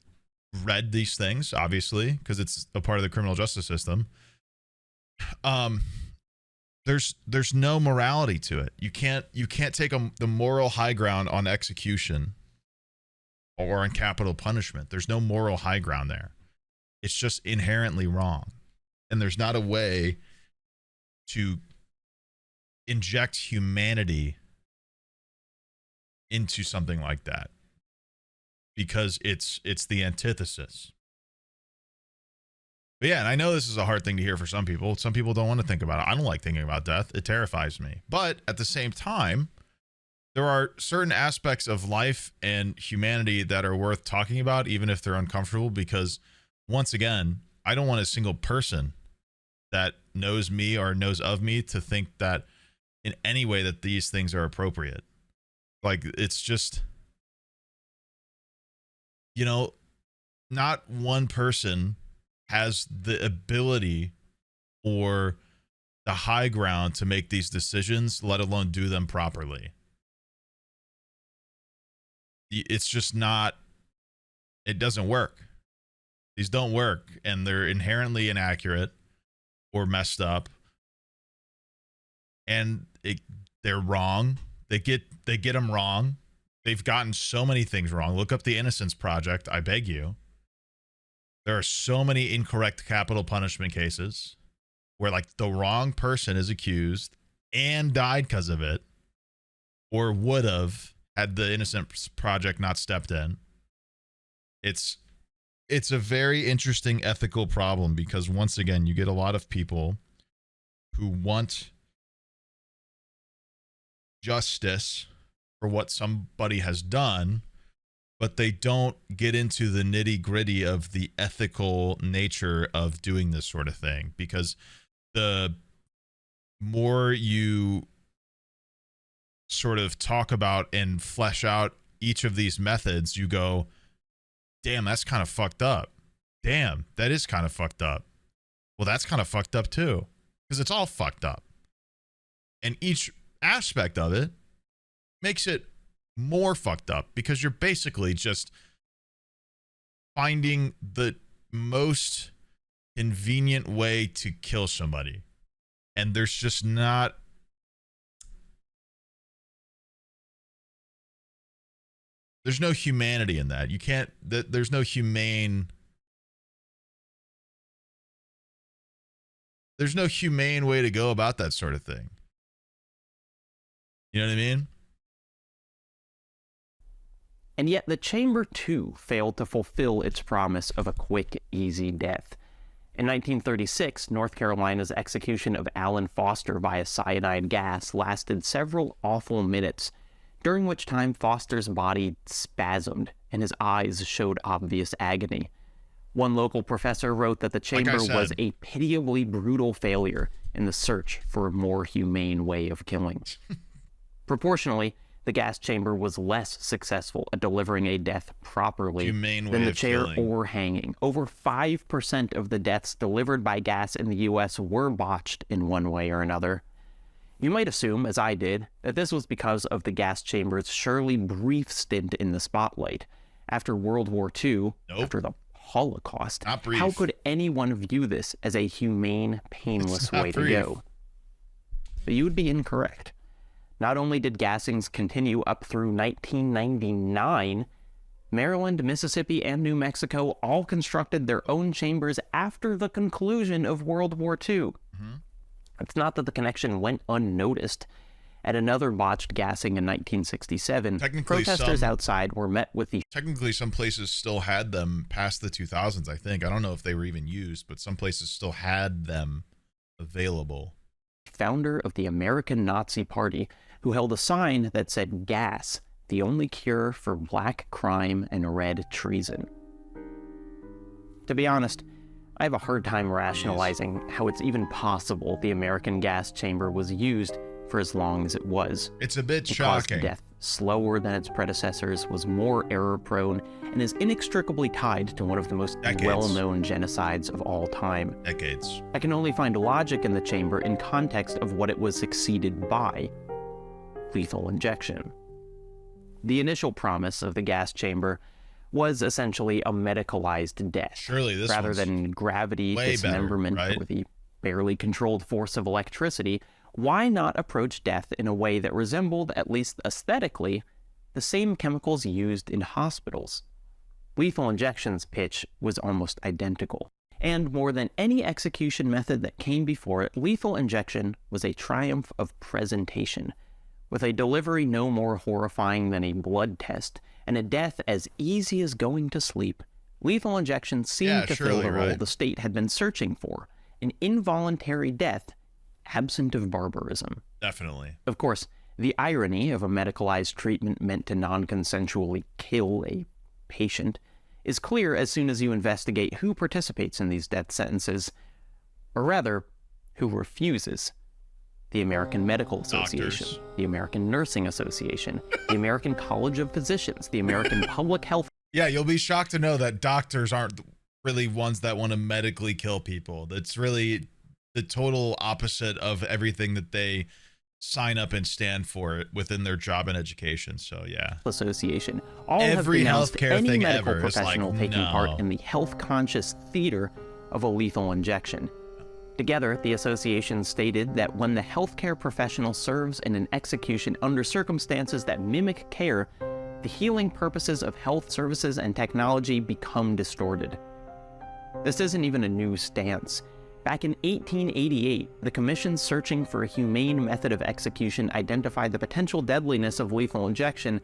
read these things, obviously, because it's a part of the criminal justice system. There's no morality to it. You can't take the moral high ground on execution or on capital punishment. There's no moral high ground there. It's just inherently wrong. And there's not a way to inject humanity into something like that, because it's the antithesis. But yeah, and I know this is a hard thing to hear for some people. Some people don't want to think about it. I don't like thinking about death. It terrifies me. But at the same time, there are certain aspects of life and humanity that are worth talking about, even if they're uncomfortable, because once again, I don't want a single person that knows me or knows of me to think that in any way that these things are appropriate. Like, it's just, you know, not one person has the ability or the high ground to make these decisions, let alone do them properly. It's just not, it doesn't work. These don't work, and they're inherently inaccurate or messed up. And they're wrong. They get them wrong. They've gotten so many things wrong. Look up the Innocence Project, I beg you. There are so many incorrect capital punishment cases where like the wrong person is accused and died because of it, or would have had the Innocence Project not stepped in. It's a very interesting ethical problem because once again, you get a lot of people who want justice for what somebody has done, but they don't get into the nitty-gritty of the ethical nature of doing this sort of thing, because the more you sort of talk about and flesh out each of these methods, you go, damn, that's kind of fucked up. Damn, that is kind of fucked up. Well, that's kind of fucked up too, because it's all fucked up. And each aspect of it makes it more fucked up, because you're basically just finding the most convenient way to kill somebody. And there's just not, there's no humanity in that. You can't, there's no humane, there's no humane way to go about that sort of thing. You know what I mean? And yet the chamber, too, failed to fulfill its promise of a quick, easy death. In 1936, North Carolina's execution of Alan Foster via cyanide gas lasted several awful minutes, during which time Foster's body spasmed and his eyes showed obvious agony. One local professor wrote that the chamber was a pitiably brutal failure in the search for a more humane way of killing. Proportionally, the gas chamber was less successful at delivering a death properly than the chair or hanging. Over 5% of the deaths delivered by gas in the U.S. were botched in one way or another. You might assume, as I did, that this was because of the gas chamber's surely brief stint in the spotlight. After World War II, after the Holocaust, how could anyone view this as a humane, painless way to go? But you would be incorrect. Not only did gassings continue up through 1999, Maryland, Mississippi, and New Mexico all constructed their own chambers after the conclusion of World War II. Mm-hmm. It's not that the connection went unnoticed. At another botched gassing in 1967, protesters outside were met with the... Technically, some places still had them past the 2000s, I think. I don't know if they were even used, but some places still had them available. Founder of the American Nazi Party, who held a sign that said "Gas, the only cure for black crime and red treason." To be honest, I have a hard time rationalizing how it's even possible the American gas chamber was used for as long as it was. It's a bit shocking. Death slower than its predecessors, was more error-prone, and is inextricably tied to one of the most well-known genocides of all time. Decades. I can only find logic in the chamber in context of what it was succeeded by: lethal injection. The initial promise of the gas chamber was essentially a medicalized death. Surely this rather than gravity, dismemberment, or the barely controlled force of electricity. Why not approach death in a way that resembled, at least aesthetically, the same chemicals used in hospitals? Lethal injection's pitch was almost identical. And more than any execution method that came before it, lethal injection was a triumph of presentation. With a delivery no more horrifying than a blood test, and a death as easy as going to sleep, lethal injection seemed to fill the role the state had been searching for: an involuntary death absent of barbarism. Definitely. Of course, the irony of a medicalized treatment meant to non-consensually kill a patient is clear as soon as you investigate who participates in these death sentences, or rather, who refuses. The American Medical Association, Doctors. The American Nursing Association, the American College of Physicians, the American Public Health... Yeah, you'll be shocked to know that doctors aren't really ones that want to medically kill people. That's really the total opposite of everything that they sign up and stand for within their job and education. So yeah. Association. All Every have denounced healthcare any thing medical ever is professional like, taking part no. in the health-conscious theater of a lethal injection. Together, the association stated that when the healthcare professional serves in an execution under circumstances that mimic care, the healing purposes of health services and technology become distorted. This isn't even a new stance. Back in 1888, the commission searching for a humane method of execution identified the potential deadliness of lethal injection,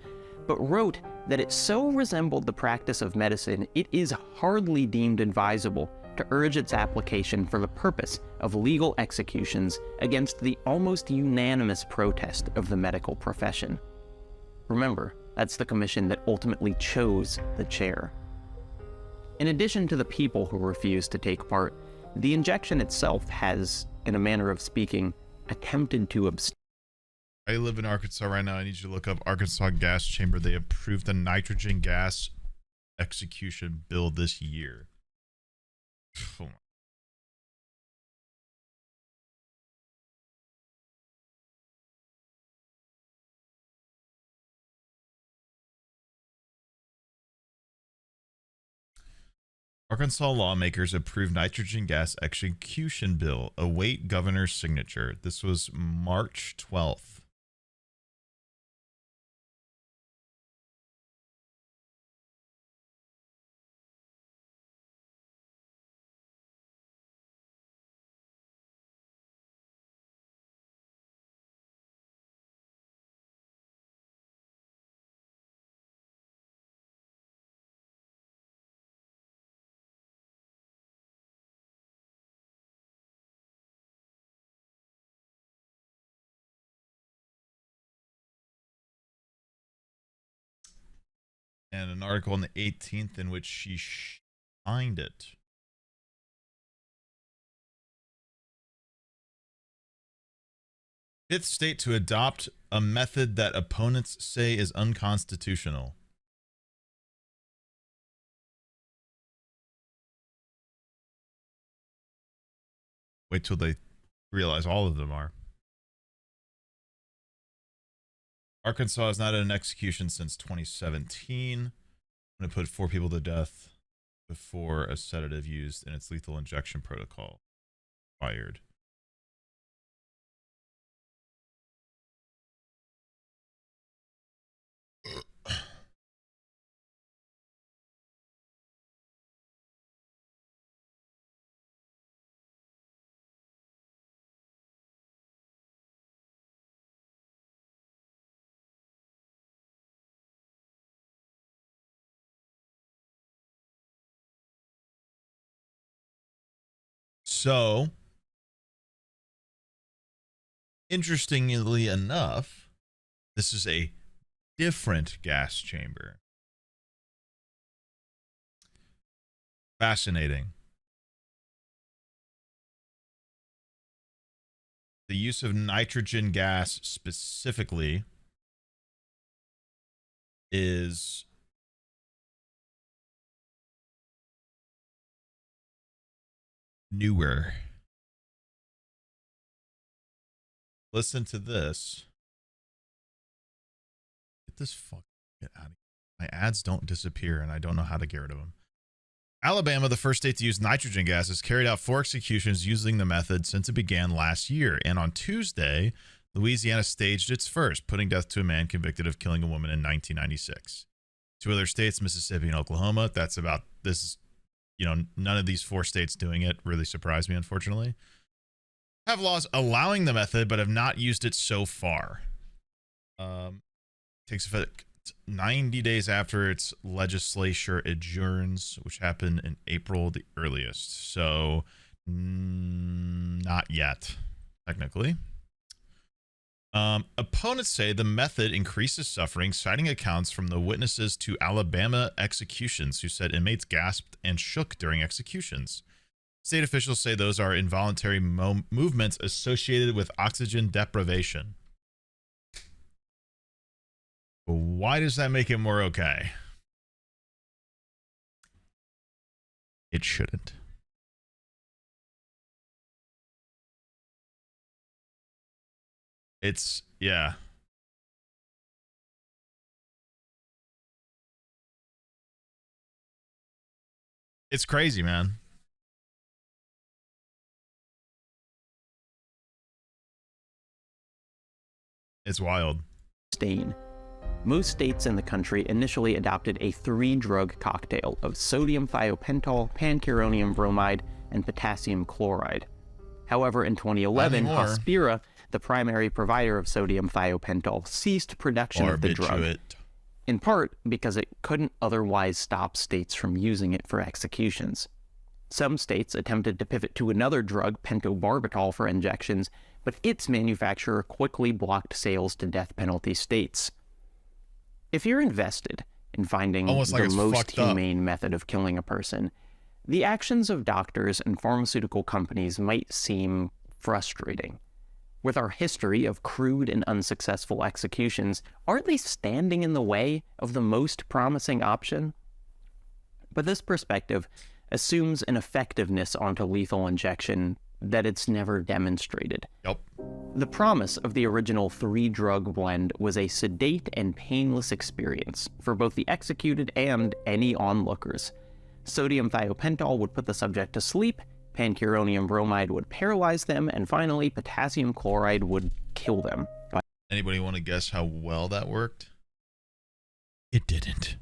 but wrote that it so resembled the practice of medicine, it is hardly deemed advisable to urge its application for the purpose of legal executions against the almost unanimous protest of the medical profession. Remember, that's the commission that ultimately chose the chair. In addition to the people who refused to take part, the injection itself has, in a manner of speaking, attempted to abstain. I live in Arkansas right now. I need you to look up Arkansas gas chamber. They approved the nitrogen gas execution bill this year. Oh. Arkansas lawmakers approved nitrogen gas execution bill. Await governor's signature. This was March 12th. And an article on the 18th in which she signed it. Fifth state to adopt a method that opponents say is unconstitutional. Wait till they realize all of them are. Arkansas has not had an execution since 2017. I'm going to put 4 people to death before a sedative used in its lethal injection protocol fired. So, interestingly enough, this is a different gas chamber. Fascinating. The use of nitrogen gas specifically is newer. Listen to this. Get this fuck out of here. My ads don't disappear and I don't know how to get rid of them. Alabama, the first state to use nitrogen gas, has carried out 4 executions using the method since it began last year. And on Tuesday, Louisiana staged its first, putting death to a man convicted of killing a woman in 1996. 2 other states, Mississippi and Oklahoma. That's about this. You know, none of these 4 states doing it really surprised me, unfortunately. Have laws allowing the method, but have not used it so far. Takes effect 90 days after its legislature adjourns, which happened in April, the earliest. So, not yet, technically. Opponents say the method increases suffering, citing accounts from the witnesses to Alabama executions who said inmates gasped and shook during executions. State officials say those are involuntary movements associated with oxygen deprivation. But why does that make it more okay? It shouldn't. It's, yeah. It's crazy, man. It's wild. Most states in the country initially adopted a 3-drug cocktail of sodium thiopental, pancuronium bromide, and potassium chloride. However, in 2011, Hospira, the primary provider of sodium thiopental, ceased production of the drug, in part because it couldn't otherwise stop states from using it for executions. Some states attempted to pivot to another drug, pentobarbital, for injections, but its manufacturer quickly blocked sales to death penalty states. If you're invested in finding the most humane method of killing a person, the actions of doctors and pharmaceutical companies might seem frustrating. With our history of crude and unsuccessful executions, aren't they standing in the way of the most promising option? But this perspective assumes an effectiveness onto lethal injection that it's never demonstrated. Yep. The promise of the original 3-drug blend was a sedate and painless experience for both the executed and any onlookers. Sodium thiopental would put the subject to sleep, pancuronium bromide would paralyze them, and finally, potassium chloride would kill them. Anybody want to guess how well that worked? It didn't.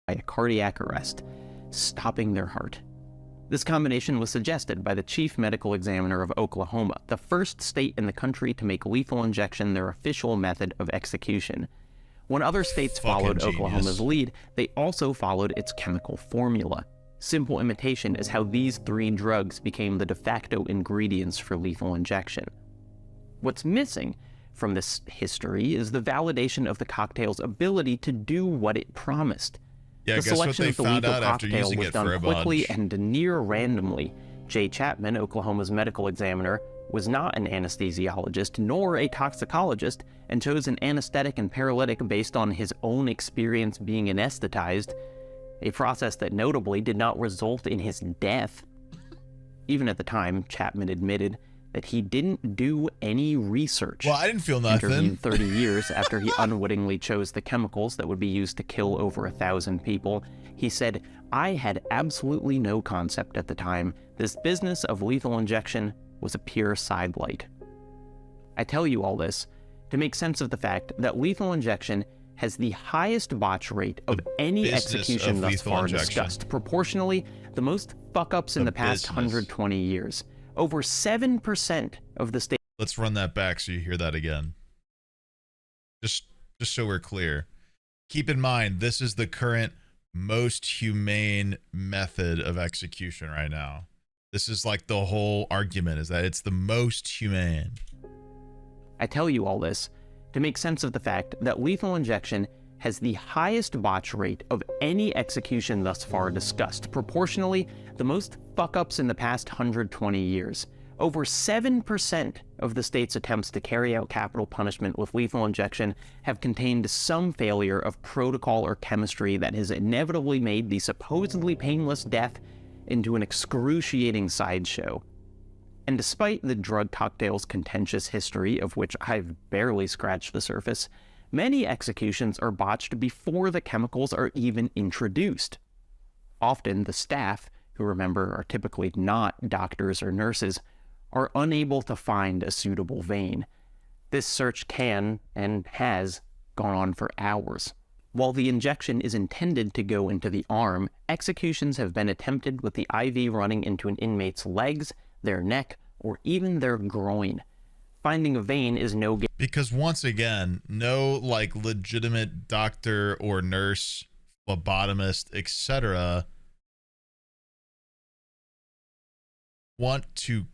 By a cardiac arrest, stopping their heart. This combination was suggested by the chief medical examiner of Oklahoma, the first state in the country to make lethal injection their official method of execution. When other states followed Oklahoma's lead, they also followed its chemical formula. Simple imitation is how these 3 drugs became the de facto ingredients for lethal injection. What's missing from this history is the validation of the cocktail's ability to do what it promised. Yeah, the selection of the lethal cocktail was done quickly and near randomly. Jay Chapman, Oklahoma's medical examiner, was not an anesthesiologist nor a toxicologist and chose an anesthetic and paralytic based on his own experience being anesthetized, a process that notably did not result in his death. Even at the time, Chapman admitted that he didn't do any research. Well, I didn't feel nothing. Interviewed 30 years after he unwittingly chose the chemicals that would be used to kill over 1,000 people, he said, "I had absolutely no concept at the time. This business of lethal injection was a pure sidelight." I tell you all this to make sense of the fact that lethal injection has the highest botch rate of any execution thus far discussed. Proportionally, the most fuck-ups in the past 120 years. Over 7% of the state. Let's run that back so you hear that again. Just so we're clear. Keep in mind, this is the current most humane method of execution right now. This is like the whole argument, is that it's the most humane. I tell you all this to make sense of the fact that lethal injection has the highest botch rate of any execution thus far discussed. Proportionally, the most fuck-ups in the past 120 years. Over 7% of the state's attempts to carry out capital punishment with lethal injection have contained some failure of protocol or chemistry that has inevitably made the supposedly painless death into an excruciating sideshow. And despite the drug cocktail's contentious history, of which I've barely scratched the surface, many executions are botched before the chemicals are even introduced. Often, the staff, who remember are typically not doctors or nurses, are unable to find a suitable vein. This search can, and has, gone on for hours. While the injection is intended to go into the arm, executions have been attempted with the IV running into an inmate's legs, their neck, or even their groin. Finding a vein is no game. Because once again, no like legitimate doctor or nurse, phlebotomist, etc. want to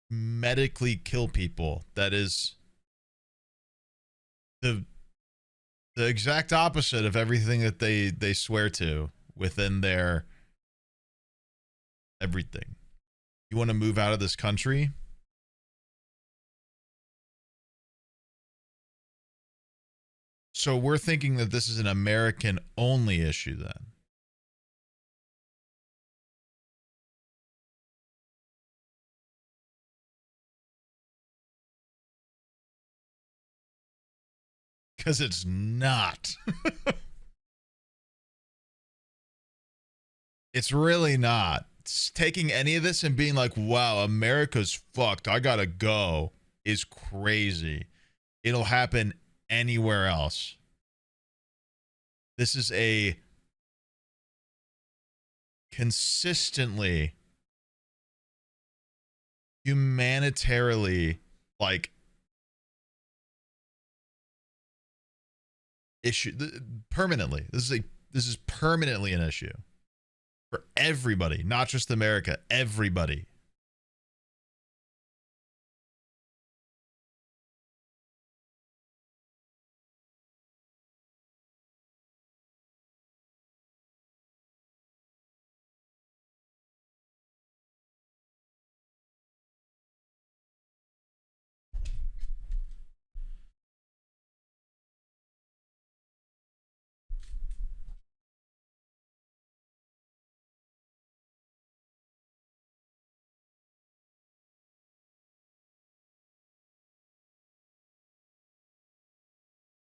medically kill people. That is the exact opposite of everything that they swear to within their everything. You want to move out of this country? So we're thinking that this is an American only issue then. because it's not. It's really not. It's taking any of this and being like, wow, America's fucked, I gotta go, is crazy. It'll happen anywhere else. This is a consistently humanitarily like issue permanently. This is permanently an issue for everybody, not just America, everybody.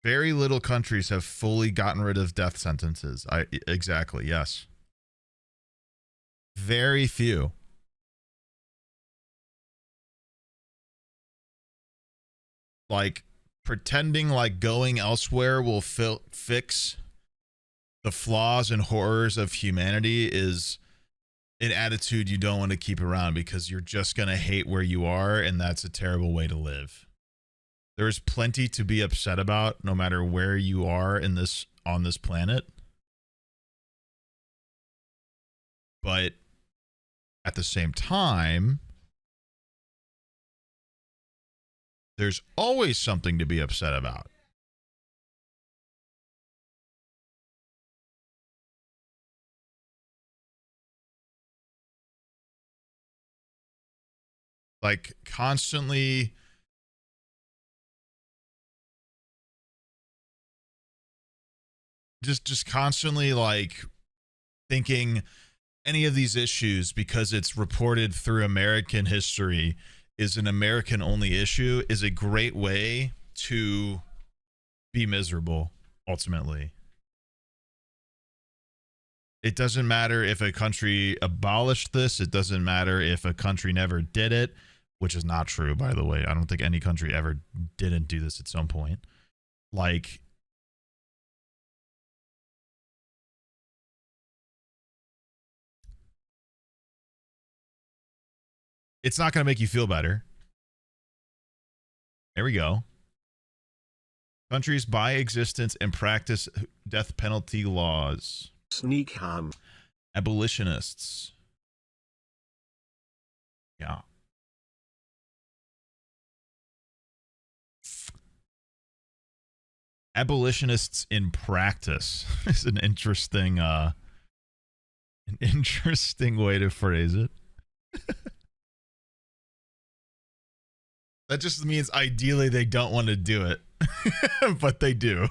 Very little countries have fully gotten rid of death sentences. Exactly, yes. Very few. Like pretending like going elsewhere will fix the flaws and horrors of humanity is an attitude you don't want to keep around, because you're just going to hate where you are, and that's a terrible way to live. There's plenty to be upset about no matter where you are in this on this planet. But at the same time, there's always something to be upset about. Like constantly just constantly like thinking any of these issues, because it's reported through American history, is an American only issue, is a great way to be miserable ultimately. It doesn't matter if a country abolished this, it doesn't matter if a country never did it, which is not true, by the way. I don't think any country ever didn't do this at some point. Like, it's not going to make you feel better. There we go. Countries by existence and practice death penalty laws. Sneegsnag. Abolitionists. Yeah. Abolitionists in practice is an interesting way to phrase it. That just means ideally they don't want to do it, but they do.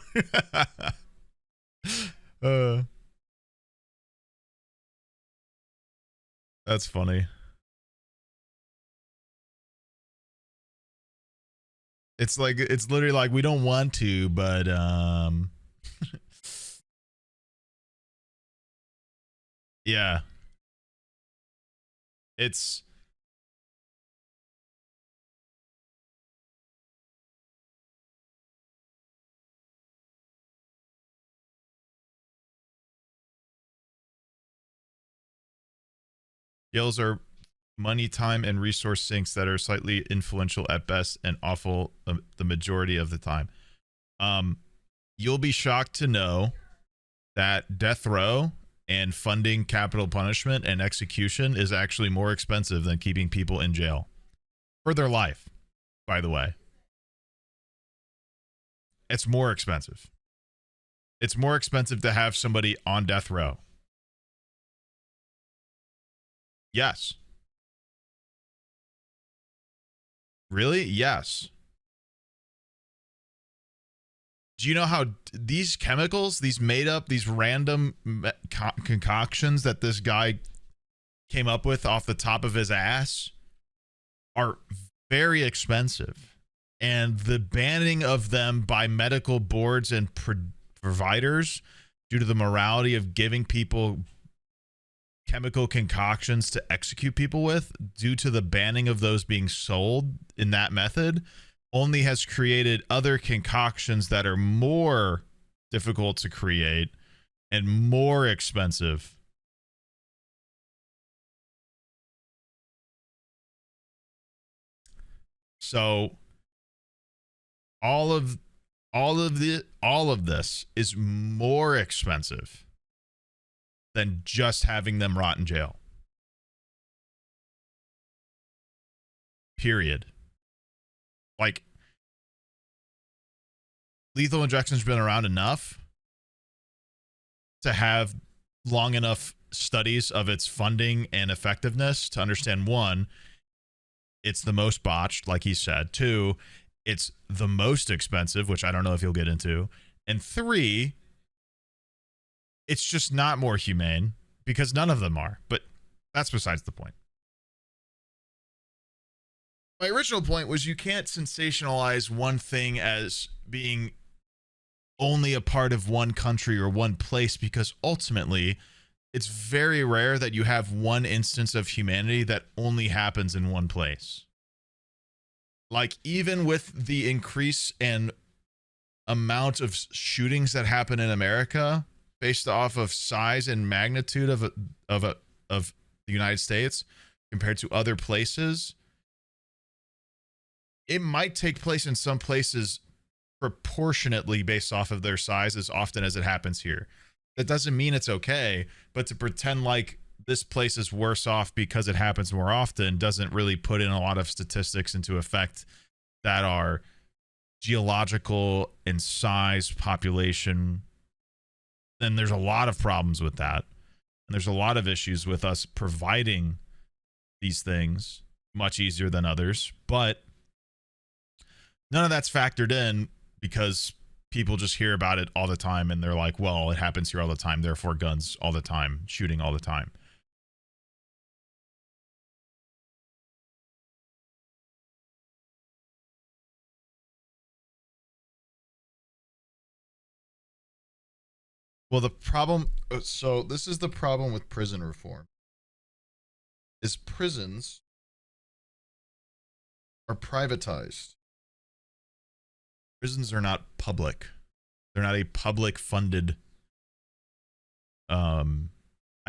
That's funny. It's like, it's literally like, we don't want to, but yeah. It's Yells are money, time, and resource sinks that are slightly influential at best and awful the majority of the time. You'll be shocked to know that death row and funding capital punishment and execution is actually more expensive than keeping people in jail for their life, by the way. It's more expensive. It's more expensive to have somebody on death row. Yes. Really? Yes. Do you know how these chemicals, these made up, these random concoctions that this guy came up with off the top of his ass are very expensive? And the banning of them by medical boards and providers due to the morality of giving people chemical concoctions to execute people with, due to the banning of those being sold in that method, only has created other concoctions that are more difficult to create and more expensive. So all of this is more expensive than just having them rot in jail. Period. Like, lethal injection's been around enough to have long enough studies of its funding and effectiveness to understand, one, it's the most botched, like he said. Two, it's the most expensive, which I don't know if you'll get into. And three, it's just not more humane, because none of them are. But that's besides the point. My original point was you can't sensationalize one thing as being only a part of one country or one place, because ultimately it's very rare that you have one instance of humanity that only happens in one place. Like, even with the increase and amount of shootings that happen in America based off of size and magnitude of the United States compared to other places, it might take place in some places proportionately based off of their size as often as it happens here. That doesn't mean it's okay, but to pretend like this place is worse off because it happens more often doesn't really put in a lot of statistics into effect that are geological and size, population. And there's a lot of problems with that. And there's a lot of issues with us providing these things much easier than others. But none of that's factored in, because people just hear about it all the time and they're like, well, it happens here all the time, therefore guns all the time, shooting all the time. Well, the problem, so this is the problem with prison reform, is prisons are privatized. Prisons are not public. They're not a public funded. I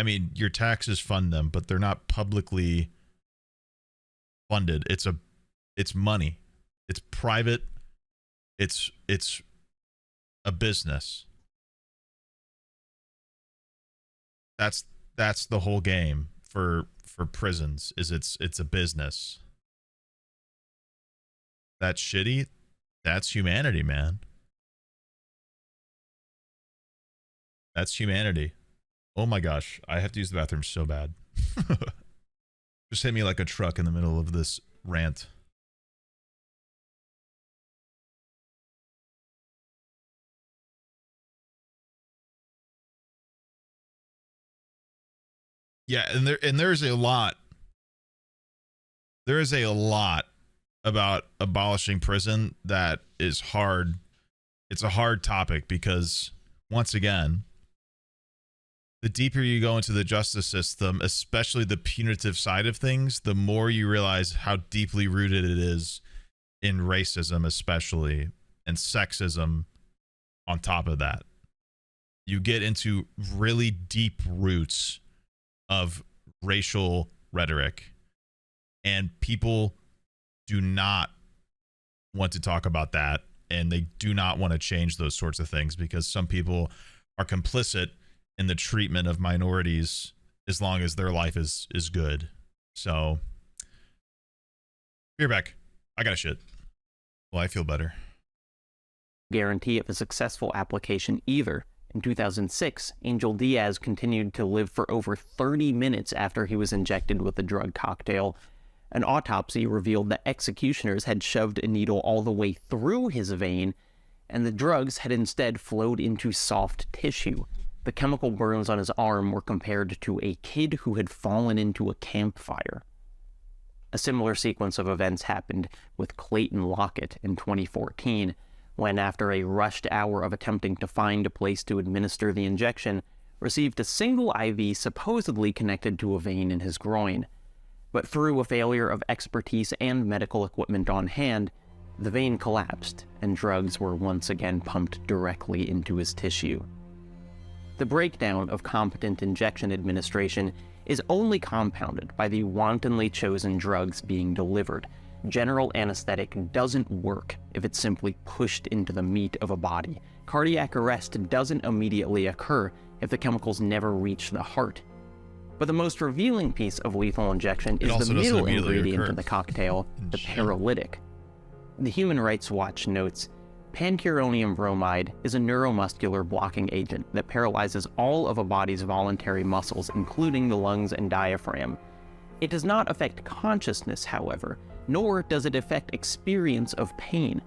mean, your taxes fund them, but they're not publicly funded. It's money. It's private. It's a business. That's the whole game for prisons, is it's a business. That's shitty. That's humanity, man. That's humanity. Oh my gosh, I have to use the bathroom so bad. Just hit me like a truck in the middle of this rant. Yeah, and there's a lot. There is a lot about abolishing prison that is hard. It's a hard topic because, once again, the deeper you go into the justice system, especially the punitive side of things, the more you realize how deeply rooted it is in racism, especially, and sexism on top of that. You get into really deep roots of racial rhetoric, and people do not want to talk about that, and they do not want to change those sorts of things because some people are complicit in the treatment of minorities as long as their life is good. So, be right back. I got a shit. Well, I feel better. Guarantee of a successful application either. In 2006, Angel Diaz continued to live for over 30 minutes after he was injected with a drug cocktail. An autopsy revealed that executioners had shoved a needle all the way through his vein, and the drugs had instead flowed into soft tissue. The chemical burns on his arm were compared to a kid who had fallen into a campfire. A similar sequence of events happened with Clayton Lockett in 2014, when after a rushed hour of attempting to find a place to administer the injection, received a single IV supposedly connected to a vein in his groin. But through a failure of expertise and medical equipment on hand, the vein collapsed and drugs were once again pumped directly into his tissue. The breakdown of competent injection administration is only compounded by the wantonly chosen drugs being delivered. General anesthetic doesn't work if it's simply pushed into the meat of a body. Cardiac arrest doesn't immediately occur if the chemicals never reach the heart. But the most revealing piece of lethal injection is the middle ingredient in the cocktail, the paralytic. The Human Rights Watch notes, pancuronium bromide is a neuromuscular blocking agent that paralyzes all of a body's voluntary muscles, including the lungs and diaphragm. It does not affect consciousness, however, nor does it affect experience of pain.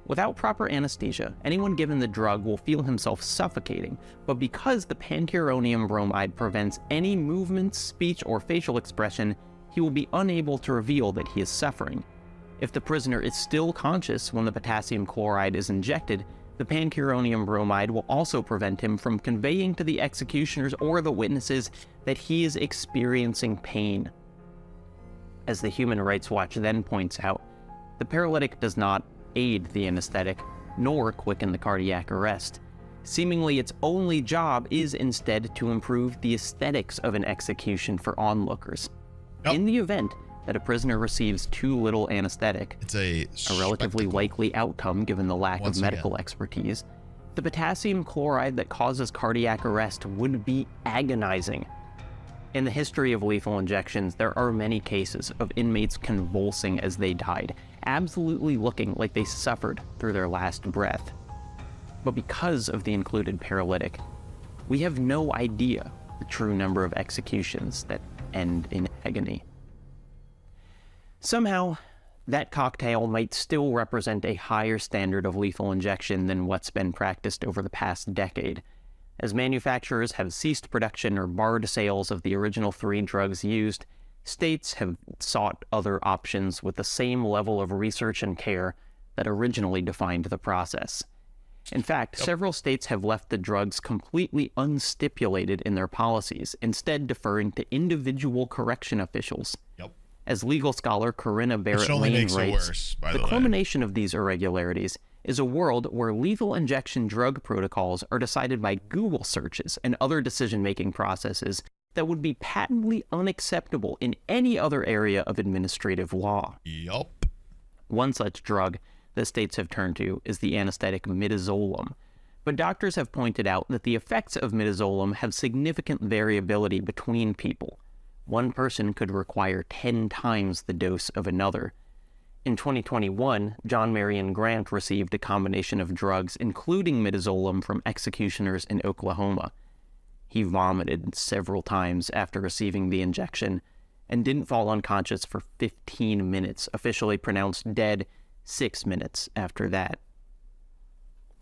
Without proper anesthesia, anyone given the drug will feel himself suffocating, but because the pancuronium bromide prevents any movement, speech, or facial expression, he will be unable to reveal that he is suffering. If the prisoner is still conscious when the potassium chloride is injected, the pancuronium bromide will also prevent him from conveying to the executioners or the witnesses that he is experiencing pain. As the Human Rights Watch then points out, the paralytic does not aid the anesthetic, nor quicken the cardiac arrest. Seemingly its only job is instead to improve the aesthetics of an execution for onlookers. Yep. In the event that a prisoner receives too little anesthetic, it's a relatively likely outcome given the lack of medical expertise, the potassium chloride that causes cardiac arrest would be agonizing. In the history of lethal injections, there are many cases of inmates convulsing as they died, absolutely looking like they suffered through their last breath. But because of the included paralytic, we have no idea the true number of executions that end in agony. Somehow, that cocktail might still represent a higher standard of lethal injection than what's been practiced over the past decade, as manufacturers have ceased production or barred sales of the original 3 drugs used. States have sought other options with the same level of research and care that originally defined the process. In fact, several states have left the drugs completely unstipulated in their policies, instead deferring to individual correction officials. As legal scholar Corinna Barrett-Lane writes, the culmination of these irregularities is a world where lethal injection drug protocols are decided by Google searches and other decision-making processes that would be patently unacceptable in any other area of administrative law. One such drug that states have turned to is the anesthetic midazolam, but doctors have pointed out that the effects of midazolam have significant variability between people. One person could require 10 times the dose of another. In 2021, John Marion Grant received a combination of drugs, including midazolam, from executioners in Oklahoma. He vomited several times after receiving the injection and didn't fall unconscious for 15 minutes, officially pronounced dead 6 minutes after that.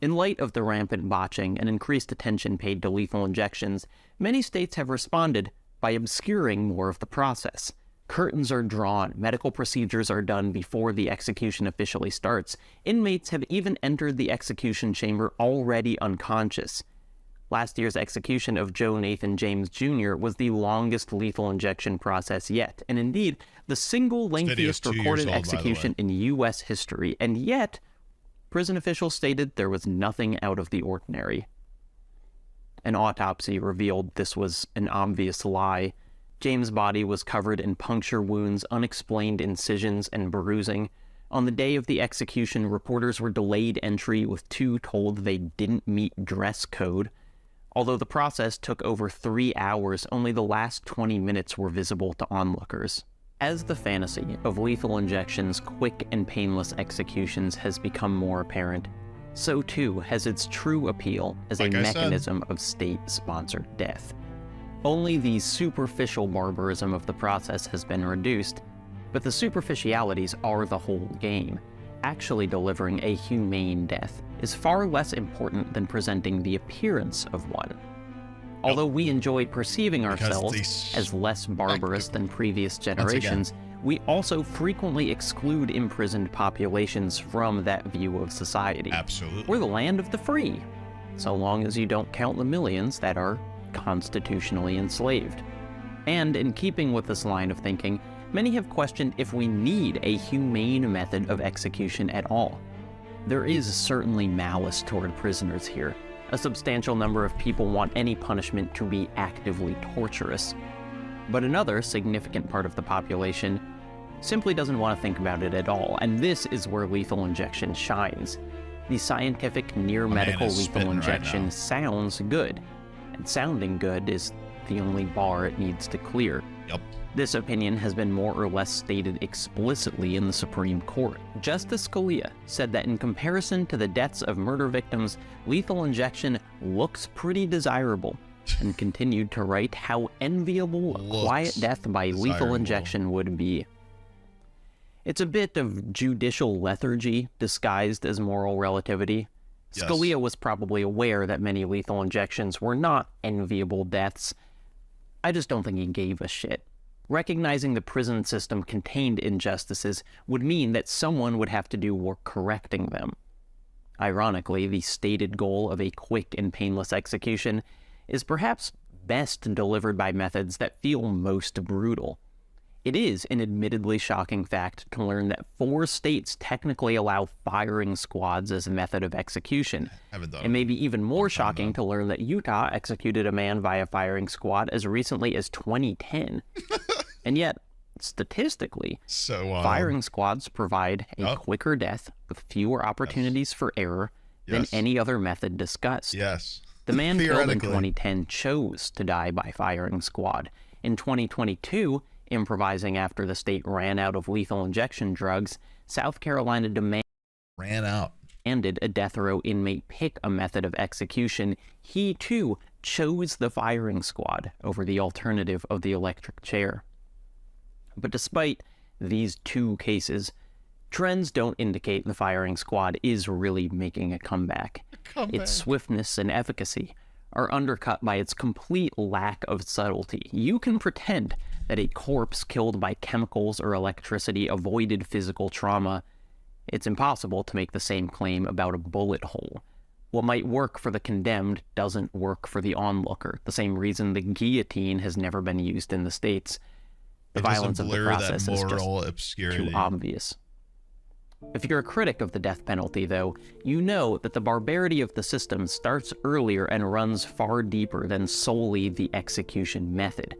In light of the rampant botching and increased attention paid to lethal injections, many states have responded by obscuring more of the process. Curtains are drawn, medical procedures are done before the execution officially starts. Inmates have even entered the execution chamber already unconscious. Last year's execution of Joe Nathan James Jr. was the longest lethal injection process yet, and indeed, the single lengthiest recorded execution in U.S. history, and yet, prison officials stated there was nothing out of the ordinary. An autopsy revealed this was an obvious lie. James' body was covered in puncture wounds, unexplained incisions, and bruising. On the day of the execution, reporters were delayed entry with 2 told they didn't meet dress code. Although the process took over 3 hours, only the last 20 minutes were visible to onlookers. As the fantasy of lethal injections, quick and painless executions has become more apparent, so too has its true appeal as a mechanism of state-sponsored death. Only the superficial barbarism of the process has been reduced, but the superficialities are the whole game. Actually delivering a humane death is far less important than presenting the appearance of one. Although we enjoy perceiving ourselves as less barbarous than previous generations, we also frequently exclude imprisoned populations from that view of society. Absolutely. We're the land of the free, so long as you don't count the millions that are constitutionally enslaved. And in keeping with this line of thinking, many have questioned if we need a humane method of execution at all. There is certainly malice toward prisoners here. A substantial number of people want any punishment to be actively torturous. But another significant part of the population simply doesn't want to think about it at all, and this is where lethal injection shines. The scientific near-medical lethal injection sounds good, and sounding good is the only bar it needs to clear. Yep. This opinion has been more or less stated explicitly in the Supreme Court. Justice Scalia said that in comparison to the deaths of murder victims, lethal injection looks pretty desirable, and continued to write how enviable a quiet death by lethal injection would be. It's a bit of judicial lethargy disguised as moral relativity. Yes. Scalia was probably aware that many lethal injections were not enviable deaths. I just don't think he gave a shit. Recognizing the prison system contained injustices would mean that someone would have to do work correcting them. Ironically, the stated goal of a quick and painless execution is perhaps best delivered by methods that feel most brutal. It is an admittedly shocking fact to learn that 4 states technically allow firing squads as a method of execution. It may be even more shocking to learn that Utah executed a man via firing squad as recently as 2010. And yet, statistically, firing squads provide a quicker death with fewer opportunities for error than any other method discussed. Yes. The man killed in 2010 chose to die by firing squad. In 2022, improvising after the state ran out of lethal injection drugs, South Carolina demanded a death row inmate pick a method of execution. He, too, chose the firing squad over the alternative of the electric chair. But despite these 2 cases, trends don't indicate the firing squad is really making a comeback. Its swiftness and efficacy are undercut by its complete lack of subtlety. You can pretend that a corpse killed by chemicals or electricity avoided physical trauma. It's impossible to make the same claim about a bullet hole. What might work for the condemned doesn't work for the onlooker, the same reason the guillotine has never been used in the States. The violence of the process is just too obvious. If you're a critic of the death penalty, though, you know that the barbarity of the system starts earlier and runs far deeper than solely the execution method.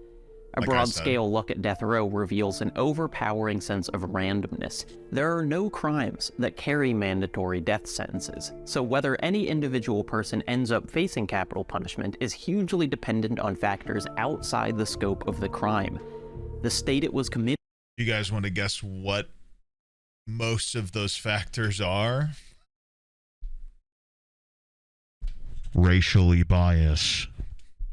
A broad-scale look at death row reveals an overpowering sense of randomness. There are no crimes that carry mandatory death sentences, so whether any individual person ends up facing capital punishment is hugely dependent on factors outside the scope of the crime. The state it was committed. You guys want to guess what most of those factors are? Racially biased.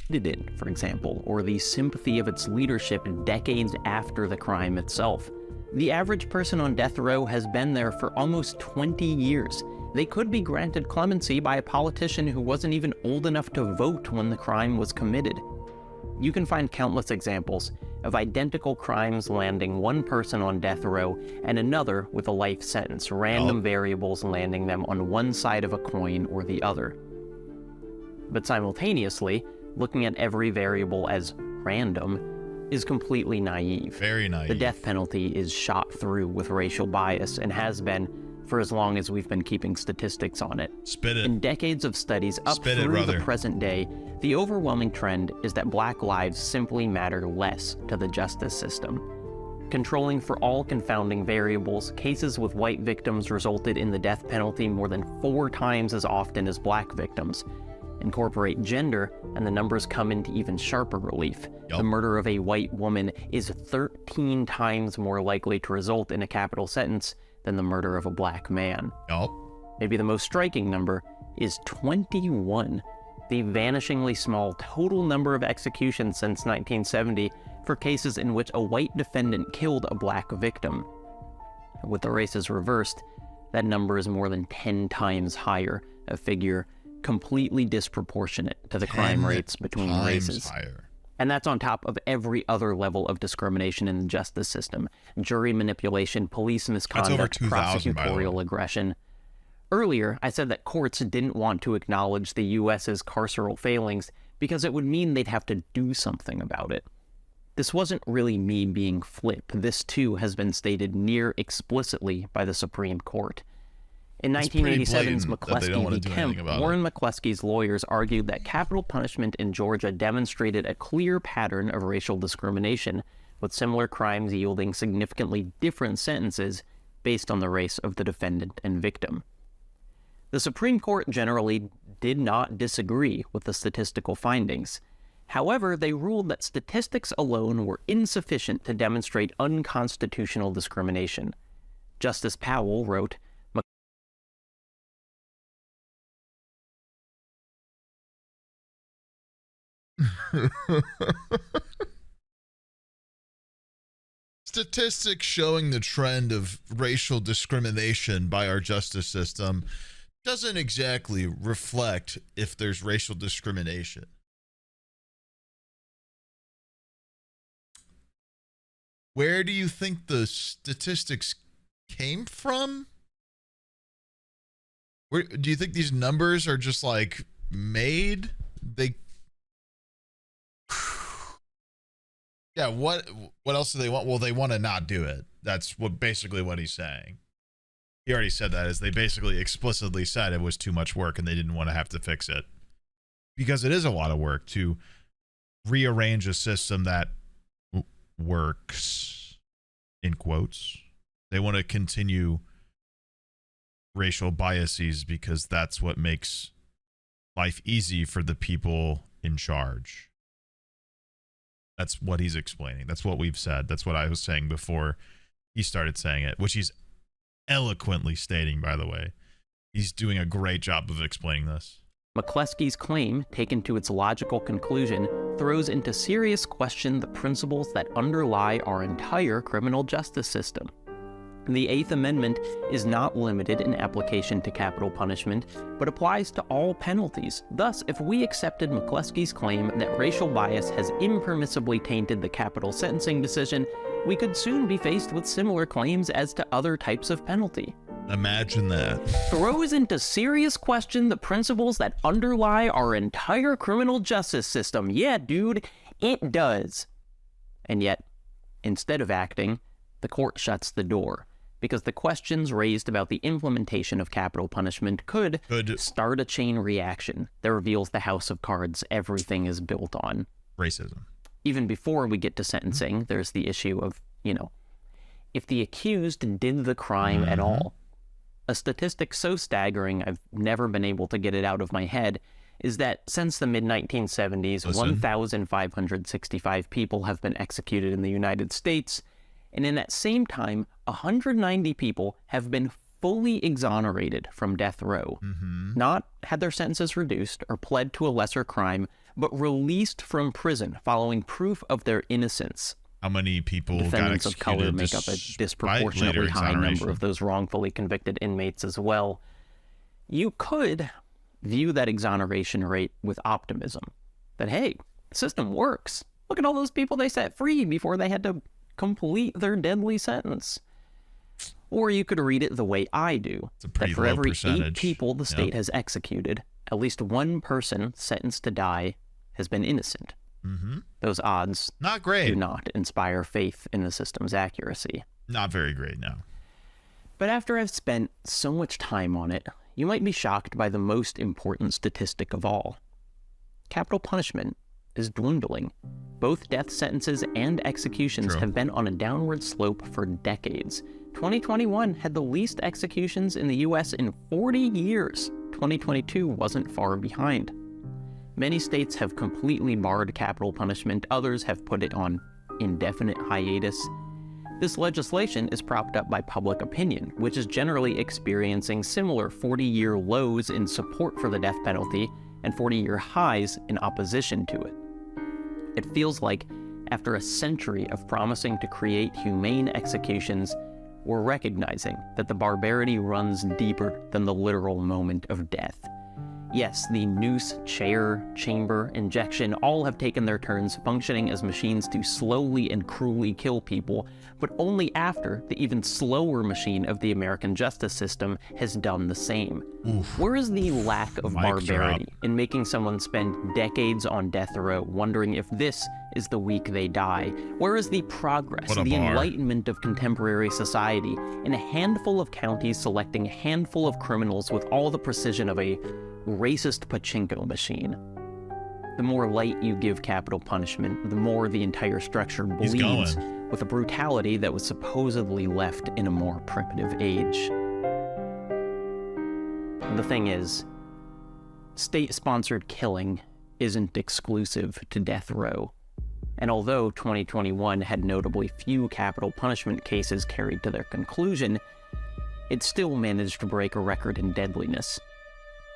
In, for example, or the sympathy of its leadership decades after the crime itself. The average person on death row has been there for almost 20 years. They could be granted clemency by a politician who wasn't even old enough to vote when the crime was committed. You can find countless examples of identical crimes landing one person on death row and another with a life sentence, random variables landing them on one side of a coin or the other. But simultaneously, looking at every variable as random is completely naive. Very naive. The death penalty is shot through with racial bias and has been for as long as we've been keeping statistics on it. Spit it. In decades of studies up through the present day, the overwhelming trend is that Black lives simply matter less to the justice system. Controlling for all confounding variables, cases with white victims resulted in the death penalty more than 4 times as often as Black victims. Incorporate gender, and the numbers come into even sharper relief. The murder of a white woman is 13 times more likely to result in a capital sentence than the murder of a Black man. Maybe the most striking number is 21, the vanishingly small total number of executions since 1970 for cases in which a white defendant killed a Black victim. With the races reversed, that number is more than 10 times higher, a figure completely disproportionate to the crime rates between races. And that's on top of every other level of discrimination in the justice system. Jury manipulation, police misconduct, prosecutorial aggression. Earlier, I said that courts didn't want to acknowledge the U.S.'s carceral failings because it would mean they'd have to do something about it. This wasn't really me being flip. This, too, has been stated near explicitly by the Supreme Court. In 1987's McCleskey v. Kemp, Warren McCleskey's lawyers argued that capital punishment in Georgia demonstrated a clear pattern of racial discrimination, with similar crimes yielding significantly different sentences based on the race of the defendant and victim. The Supreme Court generally did not disagree with the statistical findings. However, they ruled that statistics alone were insufficient to demonstrate unconstitutional discrimination. Justice Powell wrote, Statistics showing the trend of racial discrimination by our justice system doesn't exactly reflect if there's racial discrimination. Where do you think the statistics came from? Where do you think these numbers are just like made? Yeah, what else do they want? Well, they want to not do it. That's basically what he's saying. He already said that, as they basically explicitly said it was too much work and they didn't want to have to fix it. Because it is a lot of work to rearrange a system that works, in quotes. They want to continue racial biases because that's what makes life easy for the people in charge. That's what he's explaining. That's what we've said. That's what I was saying before he started saying it, which he's eloquently stating, by the way. He's doing a great job of explaining this. McCleskey's claim, taken to its logical conclusion, throws into serious question the principles that underlie our entire criminal justice system. The Eighth Amendment is not limited in application to capital punishment, but applies to all penalties. Thus, if we accepted McCleskey's claim that racial bias has impermissibly tainted the capital sentencing decision, we could soon be faced with similar claims as to other types of penalty. Imagine that. Throws into serious question the principles that underlie our entire criminal justice system. Yeah, dude, it does. And yet, instead of acting, the court shuts the door, because the questions raised about the implementation of capital punishment could start a chain reaction that reveals the house of cards everything is built on. Racism. Even before we get to sentencing, there's the issue of, if the accused did the crime at all. A statistic so staggering I've never been able to get it out of my head is that since the mid-1970s, 1,565 people have been executed in the United States, and in that same time, 190 people have been fully exonerated from death row. Not had their sentences reduced or pled to a lesser crime, but released from prison following proof of their innocence. How many people Defendants got of color make up a disproportionately high number of those wrongfully convicted inmates as well. You could view that exoneration rate with optimism. That, hey, the system works. Look at all those people they set free before they had to complete their deadly sentence. Or you could read it the way I do, that for every 8 people the state has executed, at least one person sentenced to die has been innocent. Those odds not great. Do not inspire faith in the system's accuracy. Not very great, no. But after I've spent so much time on it, you might be shocked by the most important statistic of all. Capital punishment is dwindling. Both death sentences and executions have been on a downward slope for decades. 2021 had the least executions in the U.S. in 40 years. 2022 wasn't far behind. Many states have completely barred capital punishment, others have put it on indefinite hiatus. This legislation is propped up by public opinion, which is generally experiencing similar 40-year lows in support for the death penalty and 40-year highs in opposition to it. It feels like, after a century of promising to create humane executions, we're recognizing that the barbarity runs deeper than the literal moment of death. Yes, the noose, chair, chamber, injection all have taken their turns functioning as machines to slowly and cruelly kill people, but only after the even slower machine of the American justice system has done the same. Oof. Where is the lack of barbarity in making someone spend decades on death row wondering if this is the week they die? Where is the progress, the enlightenment of contemporary society in a handful of counties selecting a handful of criminals with all the precision of a racist pachinko machine? The more light you give capital punishment, the more the entire structure bleeds with a brutality that was supposedly left in a more primitive age. The thing is, state-sponsored killing isn't exclusive to death row. And although 2021 had notably few capital punishment cases carried to their conclusion, it still managed to break a record in deadliness.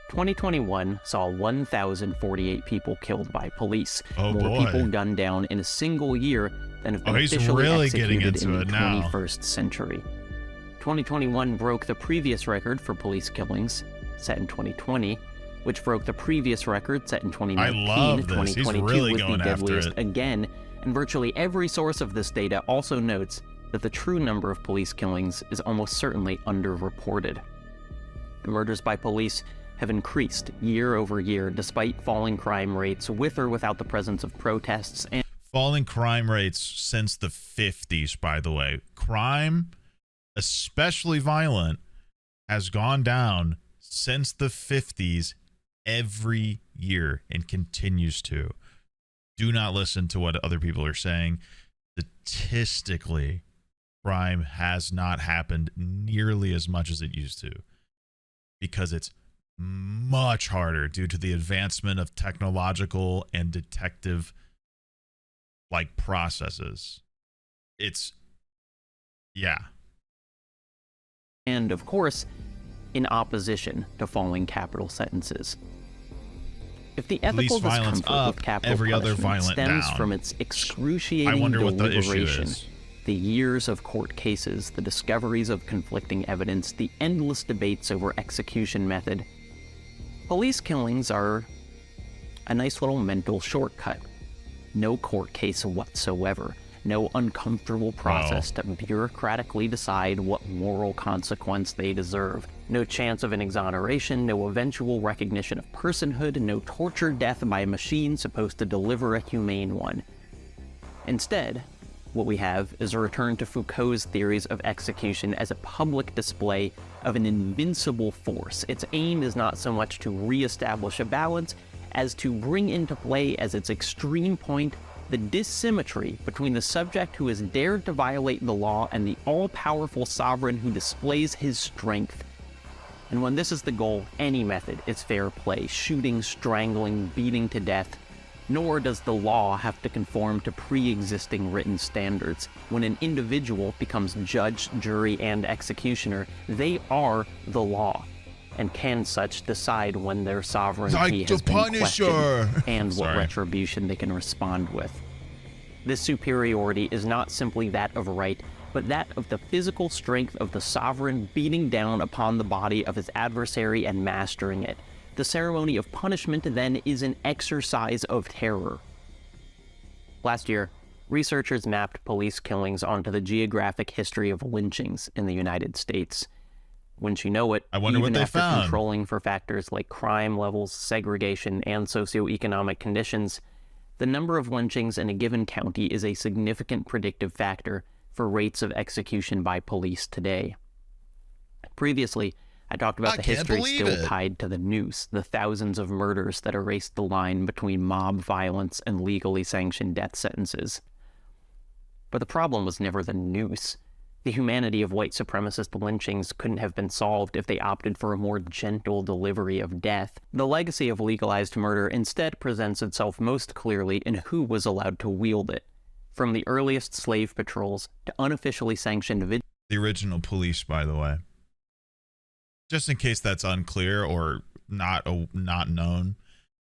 2021 saw 1,048 people killed by police, more people gunned down in a single year than have been officially executed in the 21st century. 2021 broke the previous record for police killings, set in 2020, which broke the previous record set in 2019. 2022 was the deadliest again, and virtually every source of this data also notes that the true number of police killings is almost certainly underreported. The murders by police have increased year over year despite falling crime rates with or without the presence of protests and falling crime rates since the 50s, by the way. Crime, especially violent, has gone down since the 50s every year and continues to. Do not listen to what other people are saying. Statistically, crime has not happened nearly as much as it used to because it's much harder due to the advancement of technological and detective processes. And of course, in opposition to falling capital sentences. If the ethical discomfort with capital punishment stems from its excruciating deliberation, the years of court cases, the discoveries of conflicting evidence, the endless debates over execution method, police killings are a nice little mental shortcut. No court case whatsoever. No uncomfortable process to bureaucratically decide what moral consequence they deserve. No chance of an exoneration, no eventual recognition of personhood, no tortured death by a machine supposed to deliver a humane one. Instead, what we have is a return to Foucault's theories of execution as a public display of an invincible force. Its aim is not so much to reestablish a balance as to bring into play as its extreme point the dissymmetry between the subject who has dared to violate the law and the all-powerful sovereign who displays his strength. And when this is the goal, any method is fair play, shooting, strangling, beating to death. Nor does the law have to conform to pre-existing written standards. When an individual becomes judge, jury, and executioner, they are the law, and can such decide when their sovereignty has been questioned and what retribution they can respond with. This superiority is not simply that of right, but that of the physical strength of the sovereign beating down upon the body of his adversary and mastering it. The ceremony of punishment, then, is an exercise of terror. Last year, researchers mapped police killings onto the geographic history of lynchings in the United States. Wouldn't you know it, even after controlling for factors like crime levels, segregation, and socioeconomic conditions, the number of lynchings in a given county is a significant predictive factor for rates of execution by police today. Previously, I talked about the history still tied to the noose, the thousands of murders that erased the line between mob violence and legally sanctioned death sentences. But the problem was never the noose. The humanity of white supremacist lynchings couldn't have been solved if they opted for a more gentle delivery of death. The legacy of legalized murder instead presents itself most clearly in who was allowed to wield it. From the earliest slave patrols to unofficially sanctioned the original police, by the way. Just in case that's unclear or not known,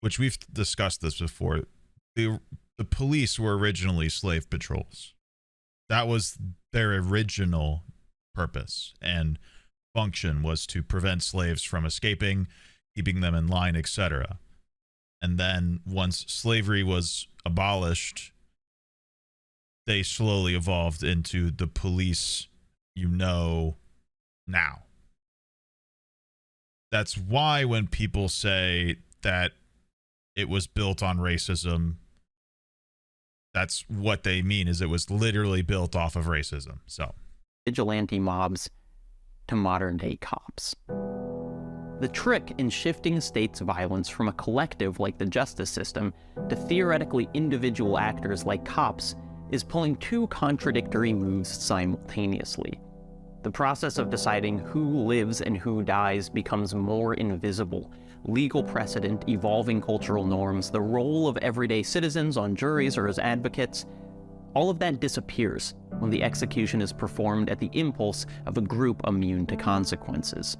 which we've discussed this before, the police were originally slave patrols. That was their original purpose and function, was to prevent slaves from escaping keeping them in line, etc. And then once slavery was abolished, they slowly evolved into the police you know now. That's why when people say that it was built on racism, that's what they mean, is it was literally built off of racism. So vigilante mobs to modern day cops. The trick in shifting states' violence from a collective like the justice system to theoretically individual actors like cops is pulling two contradictory moves simultaneously. The process of deciding who lives and who dies becomes more invisible. Legal precedent, evolving cultural norms, the role of everyday citizens on juries or as advocates, all of that disappears when the execution is performed at the impulse of a group immune to consequences.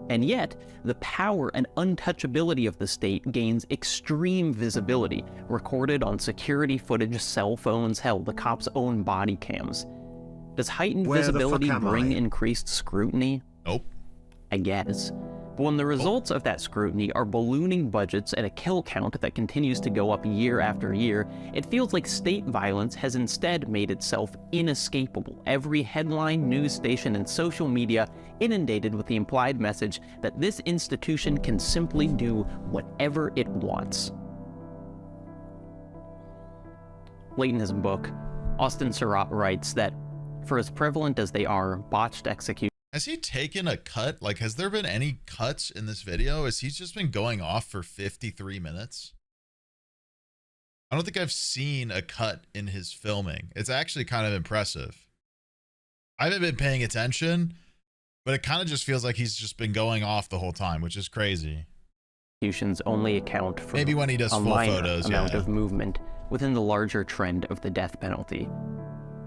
And yet, the power and untouchability of the state gains extreme visibility, recorded on security footage, cell phones, hell, the cops' own body cams. Does heightened visibility bring increased scrutiny? Nope. I guess. But when the results of that scrutiny are ballooning budgets and a kill count that continues to go up year after year, it feels like state violence has instead made itself inescapable. Every headline, news station, and social media inundated with the implied message that this institution can simply do whatever it wants. Late in his book, Austin Surratt writes that, for as prevalent as they are, botched executions. Has he taken a cut? Like, has there been any cuts in this video? Has he just been going off for 53 minutes? I don't think I've seen a cut in his filming. It's actually kind of impressive. I haven't been paying attention, but it kind of just feels like he's just been going off the whole time, which is crazy. Executions only account for maybe when he does full photos, amount of movement within the larger trend of the death penalty.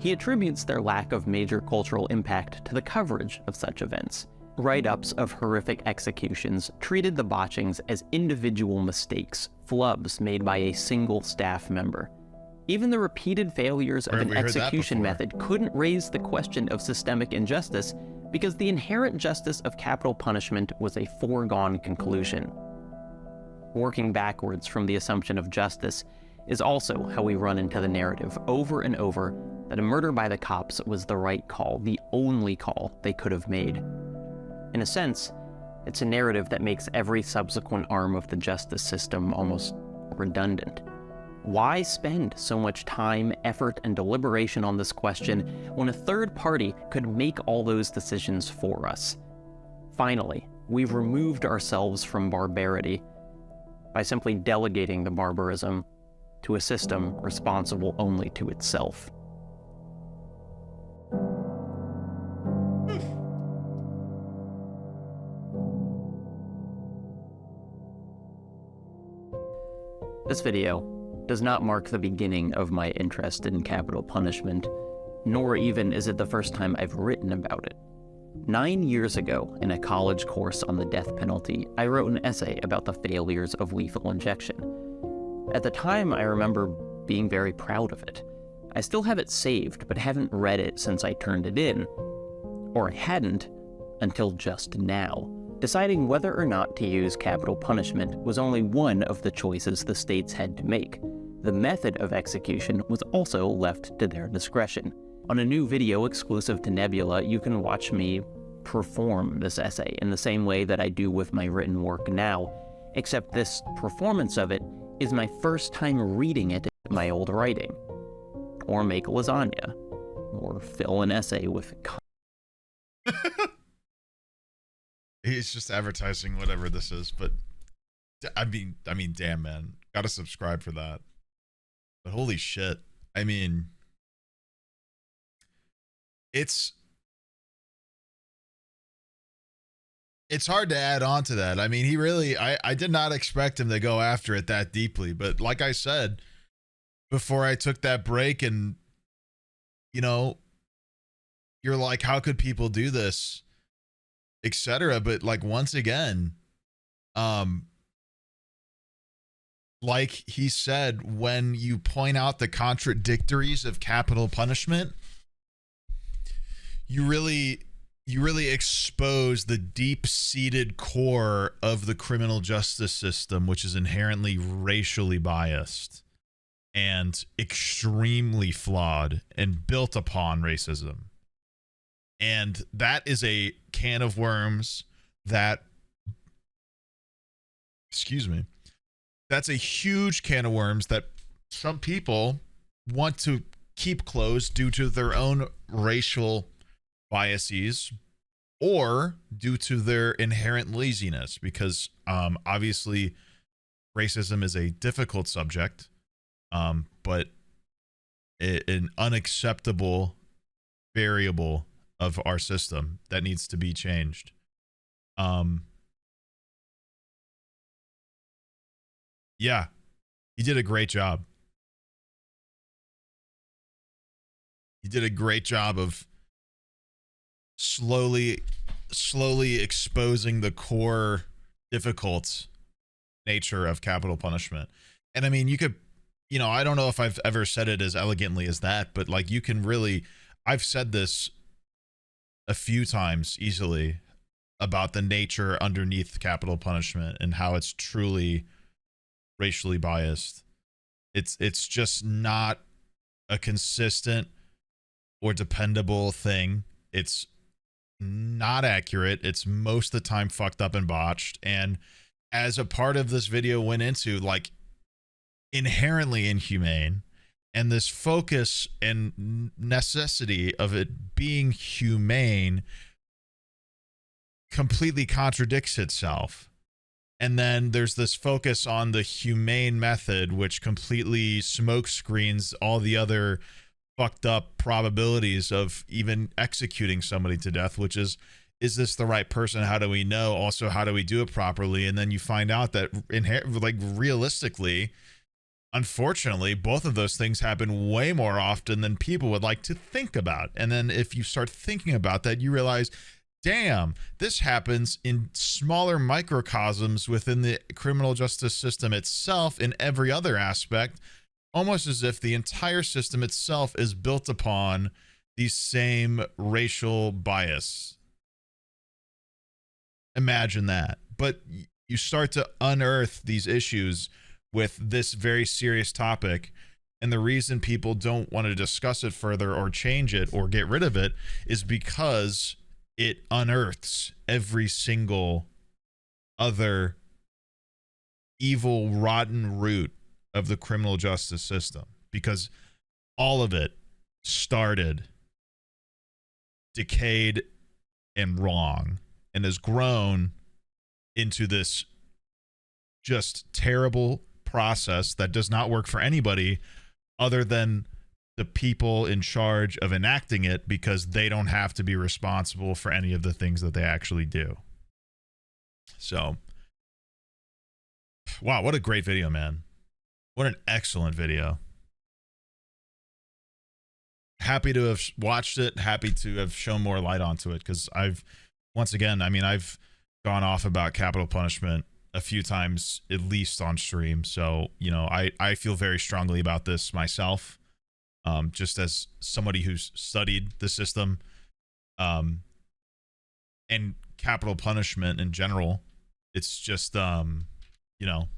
He attributes their lack of major cultural impact to the coverage of such events. Write-ups of horrific executions treated the botchings as individual mistakes, flubs made by a single staff member. Even the repeated failures of an execution method couldn't raise the question of systemic injustice because the inherent justice of capital punishment was a foregone conclusion. Working backwards from the assumption of justice is also how we run into the narrative over and over that a murder by the cops was the right call, the only call they could have made. In a sense, it's a narrative that makes every subsequent arm of the justice system almost redundant. Why spend so much time, effort, and deliberation on this question when a third party could make all those decisions for us? Finally, we've removed ourselves from barbarity by simply delegating the barbarism to a system responsible only to itself. This video does not mark the beginning of my interest in capital punishment, nor even is it the first time I've written about it. 9 years ago, in a college course on the death penalty, I wrote an essay about the failures of lethal injection. At the time, I remember being very proud of it. I still have it saved, but haven't read it since I turned it in. Or I hadn't until just now. Deciding whether or not to use capital punishment was only one of the choices the states had to make. The method of execution was also left to their discretion. On a new video exclusive to Nebula, you can watch me perform this essay in the same way that I do with my written work now, except this performance of it is my first time reading it in my old writing. Or make lasagna. Or fill an essay with... He's just advertising whatever this is, but I mean, damn, man, gotta subscribe for that. But holy shit, I mean, it's hard to add on to that. I mean, he really, I did not expect him to go after it that deeply, but like I said before I took that break, and you know, you're like, how could people do this, etc. But like, once again, like he said, when you point out the contradictories of capital punishment, you really you really expose the deep-seated core of the criminal justice system, which is inherently racially biased and extremely flawed and built upon racism. And that is a can of worms that, excuse me, that's a huge can of worms that some people want to keep closed due to their own racial biases or due to their inherent laziness, because obviously racism is a difficult subject, but an unacceptable variable of our system that needs to be changed. Yeah, he did a great job. He did a great job of slowly exposing the core difficult nature of capital punishment. And I mean, you could, you know, I don't know if I've ever said it as elegantly as that, but like you can really, I've said this a few times easily about the nature underneath capital punishment and how it's truly racially biased. It's just not a consistent or dependable thing. It's not accurate. It's most of the time fucked up and botched. And as a part of this video went into, like, inherently inhumane, and this focus and necessity of it being humane completely contradicts itself. And then there's this focus on the humane method, which completely smokescreens all the other fucked up probabilities of even executing somebody to death, which is this the right person? How do we know? Also, how do we do it properly? And then you find out that like realistically, unfortunately, both of those things happen way more often than people would like to think about. And then if you start thinking about that, you realize, damn, this happens in smaller microcosms within the criminal justice system itself in every other aspect, almost as if the entire system itself is built upon the same racial bias. Imagine that. But you start to unearth these issues with this very serious topic, and the reason people don't want to discuss it further or change it or get rid of it is because it unearths every single other evil, rotten root of the criminal justice system, because all of it started decayed and wrong and has grown into this just terrible process that does not work for anybody other than the people in charge of enacting it, because they don't have to be responsible for any of the things that they actually do. So, wow, what a great video, man. What an excellent video. Happy to have watched it. Happy to have shown more light onto it, because I've gone off about capital punishment a few times, at least on stream. So, you know, I feel very strongly about this myself, just as somebody who's studied the system, and capital punishment in general. It's just, you know,